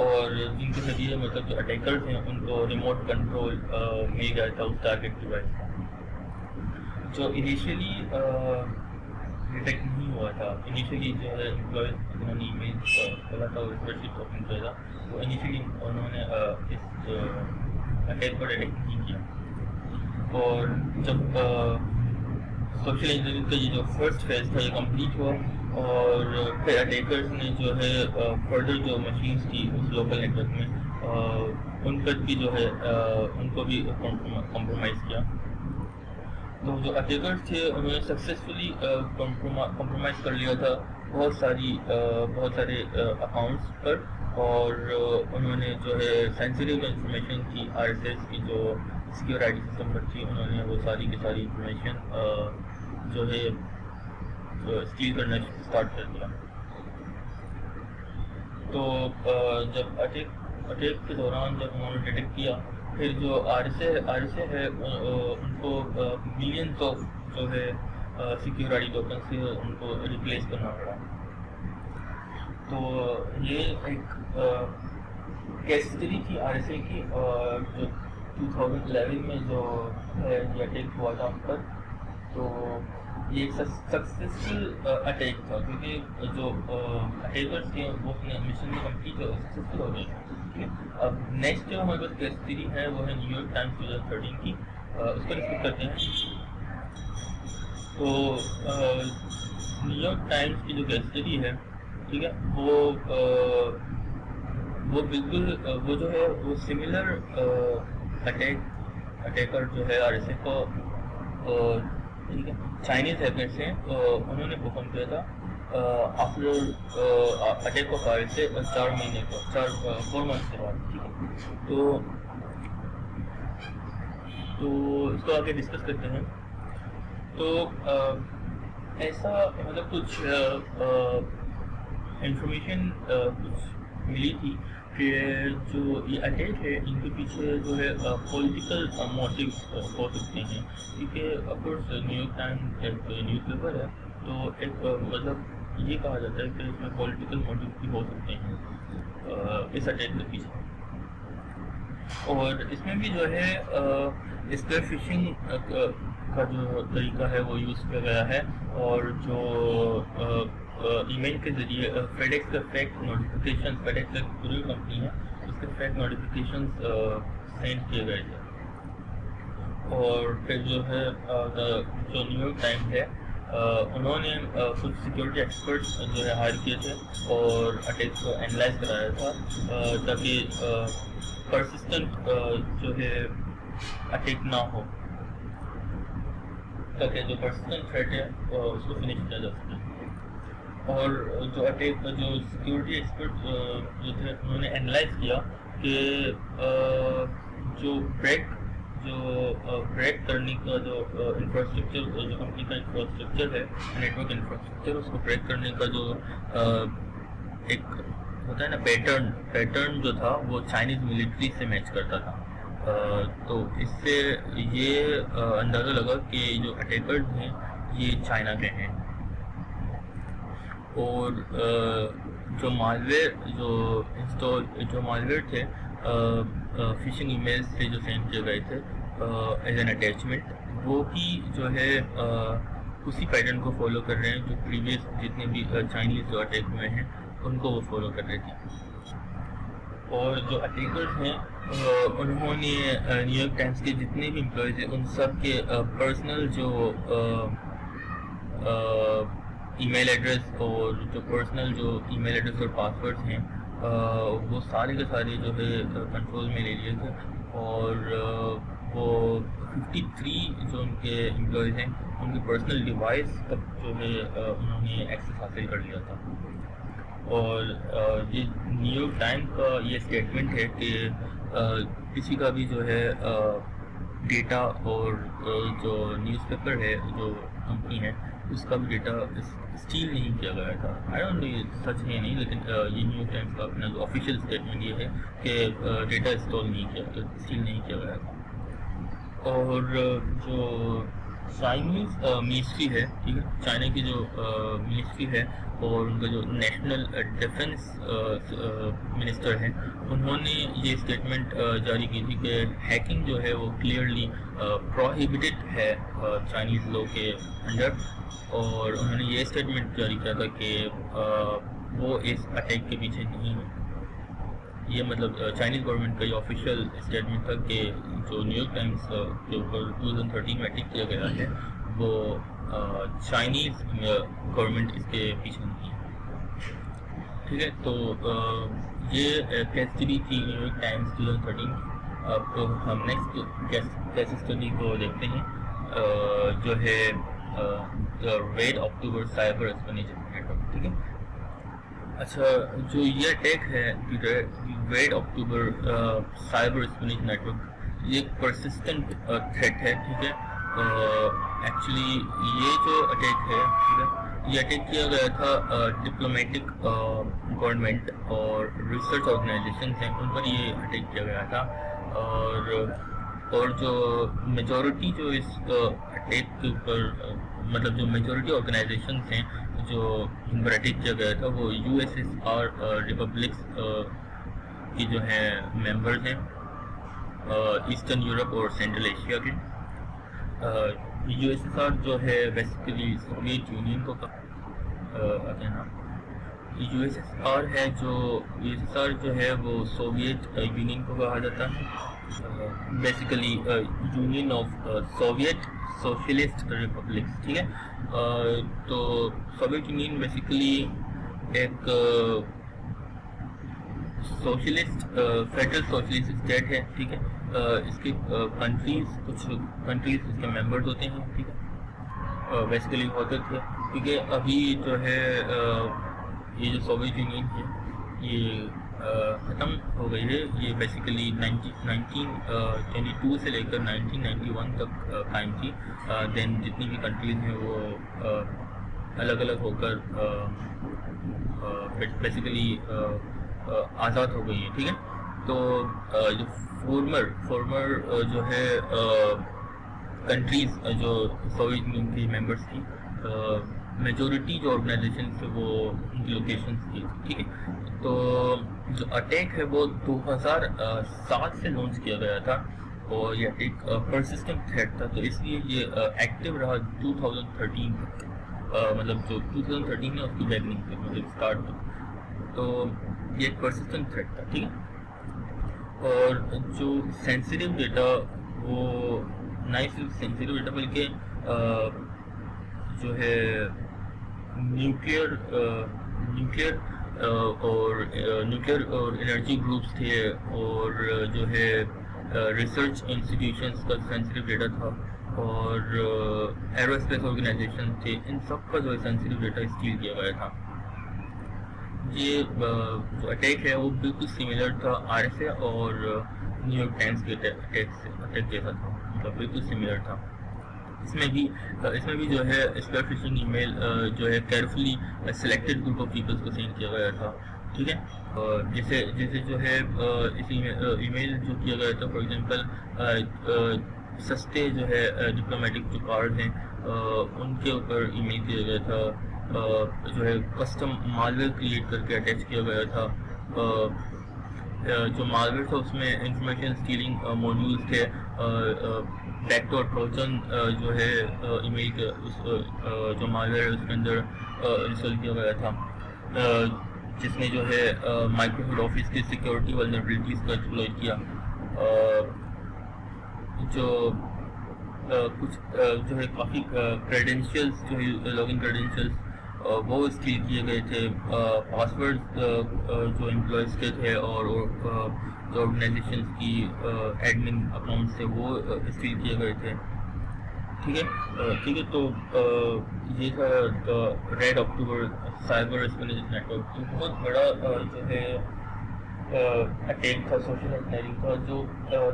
اور جن کے ذریعے مطلب جو اٹیکرز ہیں ان کو ریموٹ کنٹرول مل گیا تھا اس ٹارگیٹ ڈیوائس کا, جو انیشیلی ڈیٹیکٹ نہیں ہوا تھا. انیشیلی جو ہے امپلائیز جنہوں نے ای میل کھولا تھا اور اسپریڈ شیٹ اوپن کیا تھا, وہ انیشیلی انہوں نے اس اٹیک کو ڈیٹیکٹ نہیں کیا. اور جب سوشل انجینئرنگ کا یہ جو فرسٹ فیز تھا یہ کمپلیٹ ہوا, اور پھر اٹیکرز نے جو ہے فردر جو مشینس تھی اس لوکل نیٹ ورک میں ان پر بھی جو ہے ان کو بھی کمپرومائز کیا. تو جو اٹیکرز تھے انہوں نے سکسیزفلی کمپرومائز کر لیا تھا بہت سارے اکاؤنٹس پر, اور انہوں نے جو ہے سینسیٹیو جو انفارمیشن تھی RSS کی جو سیکیور آئی ڈی سسٹم پر تھی, انہوں نے وہ ساری کی ساری انفارمیشن جو ہے اسٹیل کرنا اسٹارٹ کر دیا. تو جب اٹیک کے دوران جب انہوں نے ڈیٹیکٹ کیا, پھر جو RSA ہے ان کو ملینس آف جو ہے سیکیور آئی ڈی ٹوکن سے ان کو ریپلیس کرنا پڑا. تو یہ ایک کیس اسٹڈی تھی RSA کی, جو 2011 میں جو ہے یہ اٹیک ہوا تھا ان پر. تو یہ ایک سکسیزفل اٹیک تھا, کیونکہ جو اٹیکرس تھے وہ مشن میں کمپلیٹ سکسیزفل ہو گئے. اب نیکسٹ جو ہمارے پاس کیس اسٹڈی ہے وہ ہے نیو یارک ٹائمز 2013 کی, اس پر ڈسکس کرتے ہیں. تو نیو یارک ٹائمز کی جو کیس اسٹڈی ہے, ٹھیک ہے, وہ بالکل وہ جو ہے وہ سملر اٹیکر جو ہے RSA کو, ٹھیک ہے, چائنیز ہیکرس ہیں, انہوں نے پرفارم کیا تھا آفٹر اٹیک آف RSA 4 مہینے کو 4 منتھ کے بعد. ٹھیک ہے, تو اس کو آگے ڈسکس کرتے ہیں. تو ایسا مطلب کچھ انفارمیشن کچھ ملی تھی کہ جو یہ اٹیک ہے ان کے پیچھے جو ہے پولیٹیکل موٹیو ہو سکتے ہیں. کیونکہ افکورس نیو یارک ٹائمز ایک نیوز پیپر ہے, تو ایک مطلب یہ کہا جاتا ہے کہ اس میں پولیٹیکل موٹیو بھی ہو سکتے ہیں اس اٹیک کے پیچھے. اور اس میں بھی جو ہے اسپیئر فشنگ کا جو طریقہ ہے وہ یوز کیا گیا ہے, اور جو ای میل کے ذریعے فیڈیکس کا فیک نوٹیفیکیشن, فیڈیکس ایک پوری کمپنی ہے, اس کے فیک نوٹیفیکیشنس سینڈ کیے گئے تھے. اور پھر جو ہے جو نیو یارک ٹائمز ہے انہوں نے کچھ سیکیورٹی ایکسپرٹس جو ہے ہائر کیے تھے اور اٹیک کو اینالائز کرایا تھا, تاکہ پرسسٹنٹ جو ہے اٹیک نہ ہو, تاکہ جو پرسسٹنٹ تھریٹ ہے اس کو فنش کیا جا سکے. اور جو سیکیورٹی ایکسپرٹ جو تھے انہوں نے انالائز کیا کہ جو بریک کرنے کا جو انفراسٹرکچر، جو کمپنی کا انفراسٹرکچر ہے، نیٹورک انفراسٹرکچر، اس کو بریک کرنے کا جو ایک ہوتا ہے نا پیٹرن جو تھا وہ چائنیز ملٹری سے میچ کرتا تھا. تو اس سے یہ اندازہ لگا کہ جو اٹیکرز ہیں یہ چائنا کے ہیں. اور جو مالویئر تھے فشنگ ای میلز سے جو سینڈ کیے گئے تھے ایز این اٹیچمنٹ، وہ بھی جو ہے اسی پیٹرن کو فالو کر رہے ہیں جو پریویس جتنے بھی چائنیز جو اٹیک ہوئے ہیں ان کو وہ فالو کر رہے تھے. اور جو اٹیکرز ہیں انہوں نے نیو یارک ٹائمز کے جتنے بھی امپلائیز ہیں ان سب کے پرسنل جو ای میل ایڈریس اور جو پاسورڈز ہیں وہ سارے کے سارے جو ہے کنٹرول میں لے لیے تھے. اور وہ 53 جو ان کے امپلائیز ہیں ان کے پرسنل ڈیوائس تک جو ہے انہوں نے ایکسیس حاصل کر لیا تھا. اور یہ نیو یارک ٹائمز کا یہ اسٹیٹمنٹ ہے کہ کسی کا بھی جو ہے ڈیٹا اور جو نیوز پیپر ہے جو کمپنی ہے اس کا بھی ڈیٹا اسٹیل نہیں کیا گیا تھا. آئی ڈونٹ نو یہ سچ ہے نہیں، لیکن یہ نیو یارک ٹائمز کا اپنا جو آفیشیل اسٹیٹمنٹ یہ ہے کہ ڈیٹا اسٹیل نہیں کیا گیا تھا. اور جو چائنیز منسٹری ہے، ٹھیک ہے، چائنا کی جو منسٹری ہے اور ان کا جو نیشنل ڈیفنس منسٹر ہے، انہوں نے یہ اسٹیٹمنٹ جاری کی تھی کہ ہیکنگ جو ہے وہ کلیئرلی پروہیبٹڈ ہے چائنیز لو کے انڈر. اور انہوں نے یہ اسٹیٹمنٹ جاری کیا تھا کہ وہ اس اٹیک کے پیچھے نہیں ہے. یہ مطلب چائنیز گورنمنٹ کا یہ آفیشیل اسٹیٹمنٹ تھا کہ جو نیو یارک ٹائمز کے اوپر 2013 میں اٹیک کیا گیا ہے وہ چائنیز گورنمنٹ اس کے پیچھے نہیں ہے. ٹھیک ہے، تو یہ کیس اسٹڈی تھی نیو یارک ٹائمز 2013. اب ہم نیکسٹ کیس اسٹڈی کو دیکھتے ہیں جو ہے ریڈ اکتوبر سائبر اسپینیشن نیٹورک. ٹھیک ہے، اچھا، جو یہ اٹیک ہے ریڈ اکتوبر سائبر اسپینیشن نیٹورک، یہ ایک پرسسٹنٹ تھریٹ ہے. ٹھیک ہے، ایکچولی یہ جو اٹیک ہے، ٹھیک ہے، یہ اٹیک کیا گیا تھا ڈپلومیٹک گورنمنٹ اور ریسرچ آرگنائزیشنز ہیں ان پر یہ اٹیک کیا گیا تھا. اور جو میجورٹی جو اس اٹیک کے اوپر مطلب جو میجورٹی آرگنائزیشنز ہیں جو ان پر اٹیک کیا گیا تھا وہ USSR ریپبلکس کی جو ہیں ممبرز ہیں ایسٹرن یورپ اور سینٹرل ایشیا کے. USSR جو ہے بیسیکلی سوویت یونین کو آتے ہیں نا. USSR جو ہے وہ سوویت یونین کو کہا جاتا ہے، basically union of Soviet socialist republics. ٹھیک ہے، تو سوویت یونین بیسیکلی ایک سوشلسٹ فیڈرل سوشلسٹ اسٹیٹ ہے. ٹھیک ہے، اس کے کچھ کنٹریز اس کے ممبرز ہوتے ہیں. ٹھیک ہے، بیسیکلی ہوتے تھے. ٹھیک ہے، ابھی جو ہے یہ جو سوویت یونین ہے یہ ختم ہو گئی ہے. یہ بیسیکلی 1922 سے لے کر 1991 تک قائم تھی. دین جتنی بھی کنٹریز ہیں وہ الگ الگ ہو کر بیسیکلی آزاد ہو گئی ہیں. ٹھیک ہے، تو جو فارمر جو ہے کنٹریز جو سوویت یونین کی ممبرس تھیں، میجورٹی جو آرگنائزیشن تھے وہ ان کی لوکیشنز تھی. ٹھیک ہے، تو جو اٹیک ہے وہ 2007 سے لانچ کیا گیا تھا اور یہ اٹیک پرسسٹنٹ تھریٹ تھا، تو اس لیے یہ ایکٹیو رہا 2013 تک. مطلب جو 2013 میں اس کی بیگننگ تھی، مطلب اسٹارٹ تک، تو یہ ایک پرسسٹنٹ تھریٹ تھا. ٹھیک ہے، اور جو سینسیٹیو ڈیٹا وہ نہ ہی صرف سینسیٹیو ڈیٹا بلکہ جو ہے نیوکلیئر اور انرجی گروپس تھے اور جو ہے ریسرچ انسٹیٹیوشنس کا سینسیٹیو ڈیٹا تھا اور ایرو اسپیس آرگنائزیشن تھے، ان سب کا جو ہے سینسیٹیو ڈیٹا اسٹیل کیا گیا تھا. یہ جو اٹیک ہے وہ بالکل سملر تھا RSA اور نیو یارک ٹائمس کے اٹیک جیسا تھا، مطلب بالکل سملر تھا۔ اس میں بھی جو ہے اسپیئر فشنگ ای میل جو ہے carefully selected group of peoples کو سینڈ کیا گیا تھا، ٹھیک ہے۔ جیسے جو ہے اس ای میل جو کیا گیا تھا، فار ایگزامپل سستے جو ہے ڈپلومیٹک جو کارڈ ہیں ان کے اوپر ای میل کیا گیا تھا، جو ہے کسٹم مالویئر کریٹ کر کے اٹیچ کیا گیا تھا۔ جو مالویئر تھا اس میں انفارمیشن اسٹیلنگ موڈیولز تھے، بیک ڈور ٹروجن جو ہے ای میل کے جو مالویئر اس کے اندر انسٹال کیا گیا تھا، جس نے جو ہے مائکروسافٹ آفس کی سیکورٹی ولنریبلٹیز کو ایکسپلوئٹ کیا۔ جو کچھ جو ہے کافی کریڈینشیلز جو ہے لاگن کریڈینشیلز وہ اسٹیل کیے گئے تھے، پاسورڈ جو امپلائز کے تھے اور جو آرگنائزیشنز کی ایڈمن اکاؤنٹ تھے وہ اسٹیل کیے گئے تھے، ٹھیک ہے۔ تو یہ تھا ریڈ اکٹوبر سائبر اسپینیج نیٹورک، بہت بڑا جو ہے اٹیک تھا، سوشل انجینئرنگ تھا، جو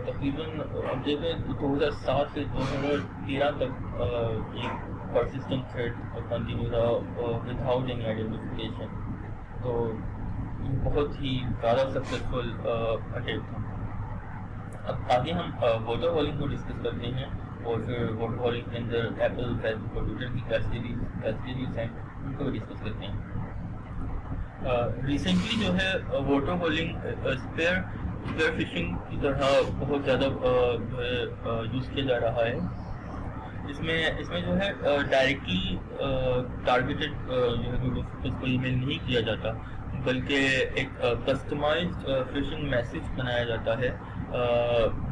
تقریباً اب دیکھیں 2007 سے 2013 تک ایک پرسسٹنٹ تھریٹ کنٹینیو رہا وداؤٹ اینی آئیڈینٹیفیکیشن، تو یہ بہت ہی زیادہ سکسیزفل اٹیک تھا۔ اب آگے ہم واٹر ہولنگ کو ڈسکس کرتے ہیں، اور پھر واٹر ہولنگ کے اندر ایپل، فیس بک اور ٹویٹر کی فیسلٹیز ہیں ان کو بھی ڈسکس کرتے ہیں۔ ریسنٹلی جو ہے واٹر ہولنگ اسپیئر فشنگ کی طرح بہت زیادہ جو ہے یوز کیا جا رہا ہے۔ اس میں جو ہے ڈائریکٹلی ٹارگیٹڈ جو ہے اس کو ای میل نہیں کیا جاتا، بلکہ ایک کسٹمائزڈ فشنگ میسج بنایا جاتا ہے،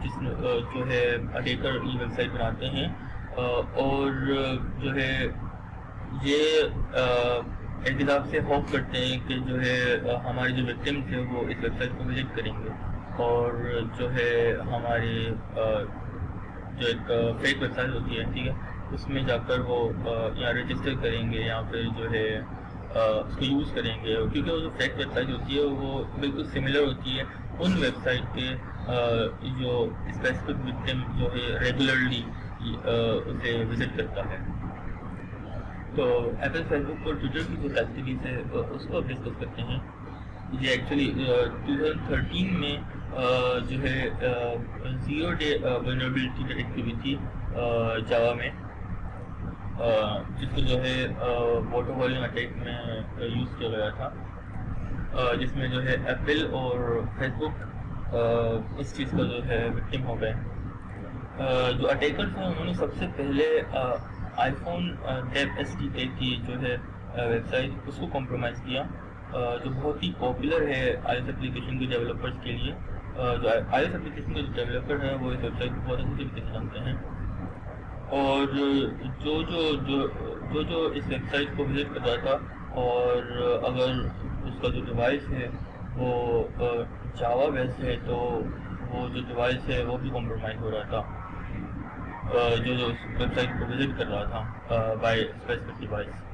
جس جو ہے اٹیکر یہ ویب سائٹ بناتے ہیں، اور جو ہے یہ ایک حساب سے ہوپ کرتے ہیں کہ جو ہے ہمارے جو وکٹم تھے وہ اس ویب سائٹ کو وزٹ کریں گے، اور جو ہے ہمارے جو ایک فیک ویب سائٹ ہوتی ہے، ٹھیک ہے، اس میں جا کر وہ یا رجسٹر کریں گے یا پھر جو ہے اس کو یوز کریں گے، کیونکہ وہ جو فیک ویب سائٹ ہوتی ہے وہ بالکل سملر ہوتی ہے ان ویب سائٹ کے جو اسپیسیفک وکٹم جو ہے ریگولرلی اسے وزٹ کرتا ہے۔ تو ایپل، فیس بک اور ٹویٹر کی جو فیسلٹیز ہے اس کو اب ڈسکس کرتے ہیں۔ یہ ایکچولی 2013 میں جو ہے 0 ڈے ولنریبلٹی ڈیٹیکٹ ہوئی تھی جاوا میں، جس کو جو ہے واٹر ہولنگ اٹیک میں یوز کیا گیا تھا، جس میں جو ہے ایپل اور فیس بک اس چیز کا جو ہے وکٹم ہو گئے۔ جو اٹیکرز ہیں انہوں نے سب سے پہلے آئی فون DevSDK کی جو ہے ویب سائٹ اس کو کمپرومائز کیا، جو بہت ہی پاپولر ہے iOS اپلیکیشن کے ڈیولپرز کے لیے۔ جو iOS اپلیکیشن کے جو ڈیولپر ہیں وہ اس ویب سائٹ کو بہت اچھی طریقے سے جانتے ہیں، اور جو اس ویب سائٹ کو وزٹ کر رہا تھا، اور اگر اس کا جو ڈیوائس ہے وہ جاوا بیسڈ ہے تو وہ جو ڈیوائس ہے وہ بھی کمپرومائز ہو رہا تھا، جو اس ویب سائٹ کو وزٹ کر رہا تھا بائی اسپیسیفک ڈیوائس۔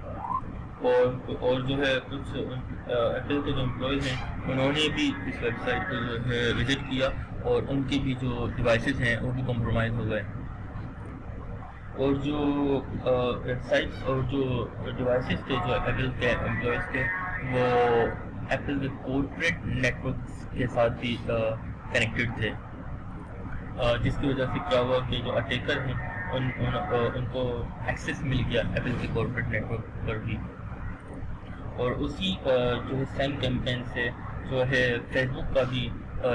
اور جو ہے کچھ ایپل کے جو امپلائیز ہیں انہوں نے بھی اس ویب سائٹ کو جو ہے وزٹ کیا، اور ان کی بھی جو ڈیوائسز ہیں وہ بھی کمپرومائز ہو گئے، اور جو ویب سائٹ اور جو ڈیوائسز تھے جو ایپل کے امپلائیز تھے وہ ایپل کے کارپوریٹ نیٹورکس کے ساتھ بھی کنیکٹڈ تھے، جس کی وجہ سے کیا ہوا کہ جو اٹیکر ہیں ان کو ایکسیس مل گیا ایپل کے کارپوریٹ نیٹورک پر بھی، اور اسی جو ہے سیم کیمپین سے جو ہے فیس بک کا بھی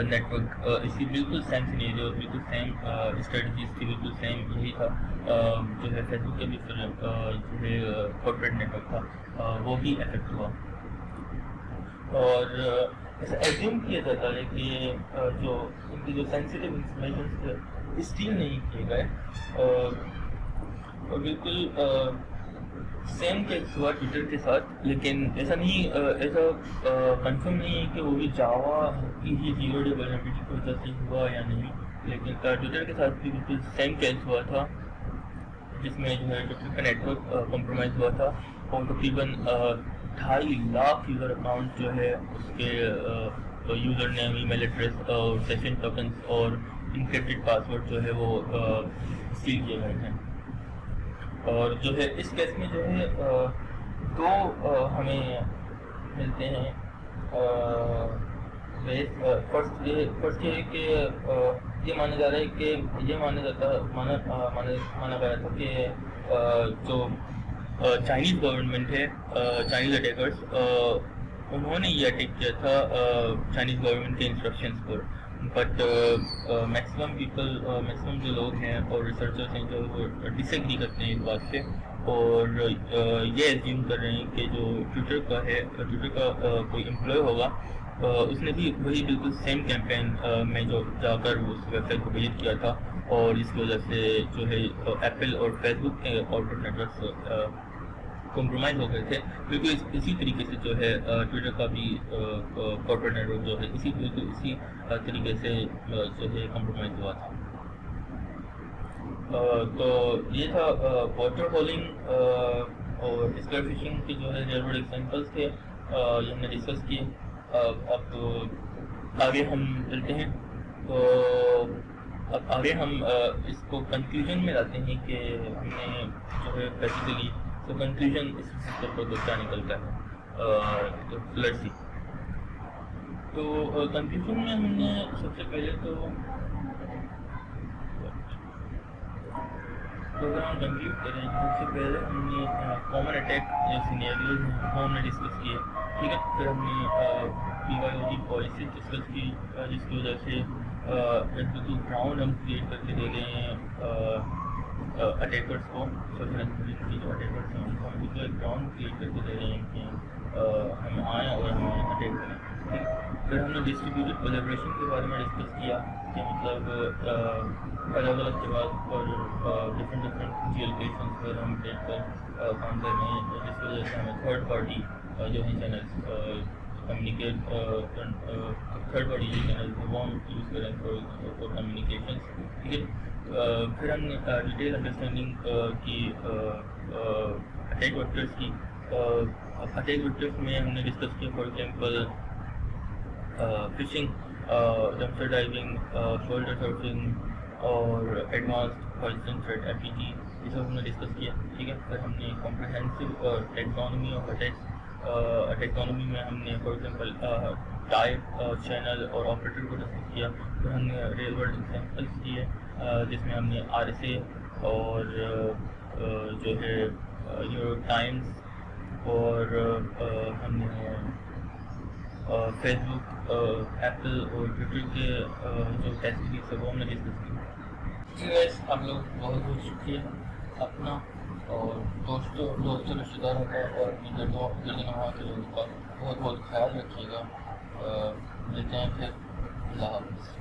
نیٹورک اسی بالکل سیم سینیریو، بالکل سیم اسٹریٹجیز تھی، بالکل سیم یہی تھا، جو ہے فیس بک کا بھی جو ہے کارپوریٹ نیٹورک تھا وہ بھی افیکٹ ہوا، اور ایسا ایزیوم کیا جاتا ہے کہ جو ان کی جو سینسیٹیو انفارمیشن اسٹیل نہیں کیے گئے، اور بالکل سیم کیس ہوا ٹویٹر کے ساتھ، لیکن ایسا کنفرم نہیں ہے کہ وہ بھی جاوا کی ہی 0 ڈے ولنریبلٹی کی وجہ سے ہوا یا نہیں، لیکن ٹویٹر کے ساتھ بھی بالکل سیم کیس ہوا تھا، جس میں جو ہے ٹویٹر کا نیٹ ورک کمپرومائز ہوا تھا اور تقریباً 2.5 لاکھ یوزر اکاؤنٹ جو ہے اس کے یوزر نیم، ای میل ایڈریس اور سیشن ٹوکنس اور انکرپٹڈ پاسورڈ جو ہے وہ سیل کیے گئے ہیں. اور جو ہے اس کیس میں جو ہے دو ہمیں ملتے ہیں. فرسٹ یہ ہے کہ یہ مانا جا رہا ہے کہ یہ مانا گیا تھا کہ جو چائنیز گورنمنٹ ہے، چائنیز اٹیکرس، انہوں نے یہ اٹیک کیا تھا چائنیز گورنمنٹ کے انسٹرکشنز پر. بٹ میکسیمم جو لوگ ہیں اور ریسرچرس ہیں جو وہ ڈس ایگری کرتے ہیں اس بات سے اور یہ ایزیوم کر رہے ہیں کہ جو ٹویٹر کا کوئی امپلائی ہوگا اس نے بھی وہی بالکل سیم کیمپین میں جو جا کر اس ویب سائٹ کو وزٹ کیا تھا اور اس کی وجہ سے جو ہے ایپل اور فیس بک کے کارپوریٹ نیٹورکس کمپرومائز ہو گئے تھے. بالکل اسی طریقے سے جو ہے ٹویٹر کا بھی کارپوریٹ نیٹورک جو ہے اسی طریقے سے جو ہے کمپرومائز ہوا تھا. تو یہ تھا واٹر ہولنگ اور اسکر فشنگ کے جو ہے ریئل ورلڈ ایگزامپلس تھے، یہ ہم نے ڈسکس کیے. اب آگے ہم چلتے ہیں. تو اب آگے ہم اس کو کنکلوژن میں لاتے ہیں کہ ہم نے جو ہے بیسیکلی تو کنکلوژن اس پر تو کیا نکلتا ہے. Let's see. تو کنکلوژن میں ہم نے سب سے پہلے تو پروگرام کنکلوڈ کریں. سب سے پہلے ہم نے کامن اٹیک جو سینیریوز ہیں وہ ہم نے ڈسکس کیے. ٹھیک ہے. پھر ہم نے PYOD پالیسی ڈسکس کی جس کی وجہ سے بالکل گراؤنڈ ہم کریٹ کر کے دے گئے ہیں اٹیکرس کو. جو اٹیکرس ہیں ان کو ہم بالکل ایک گراؤنڈ کریٹ کر کے دے رہے ہیں کہ ہم آئیں اور ہمیں اٹیک کریں. پھر ہم نے ڈسٹریبیوٹیڈ کولیبریشن کے بارے میں ڈسکس کیا کہ مطلب الگ الگ جگہ پر ڈفرینٹ جی لوکیشنس پر ہم بیٹھ کر کام کر رہے ہیں جس کی وجہ سے ہمیں تھرڈ پارٹی جو ہیں چینلس کمیونیکیٹ تھرڈ پارٹی جو چینلس ہیں وہ ہم یوز کریں فار کمیونیکیشنس. ٹھیک ہے. پھر ہم نے ڈیٹیل انڈرسٹینڈنگ کی اٹیک ویکٹرس کی. اٹیک ویکٹرس میں ہم نے ڈسکس کیا for example phishing, dumpster diving, shoulder surfing اور ایڈوانسڈ پوزیشن تھریٹ RPG، یہ سب ہم نے ڈسکس کیا. ٹھیک ہے. پھر ہم نے کمپریہنسو ٹیکسانومی آف اٹیکس، ٹیکسانومی میں ہم نے فار ایگزامپل ٹائپ، چینل اور آپریٹر کو ڈسکس کیا. پھر ہم نے ریئل ورلڈ ایگزامپلس دیے جس میں ہم نے RSA اور جو ہے نیو یارک ٹائمز اور ہم نے فیس بک، ایپل اور ٹویٹر کے جو فیسلٹیز ہے وہ ہم نے ڈسکس کی. آپ لوگ بہت بہت شکریہ اپنا اور دوستوں رشتہ داروں کا اور اپنے گردنواں کے لوگوں کا بہت بہت خیال رکھیے گا. ملتے ہیں پھر. اللہ حافظ.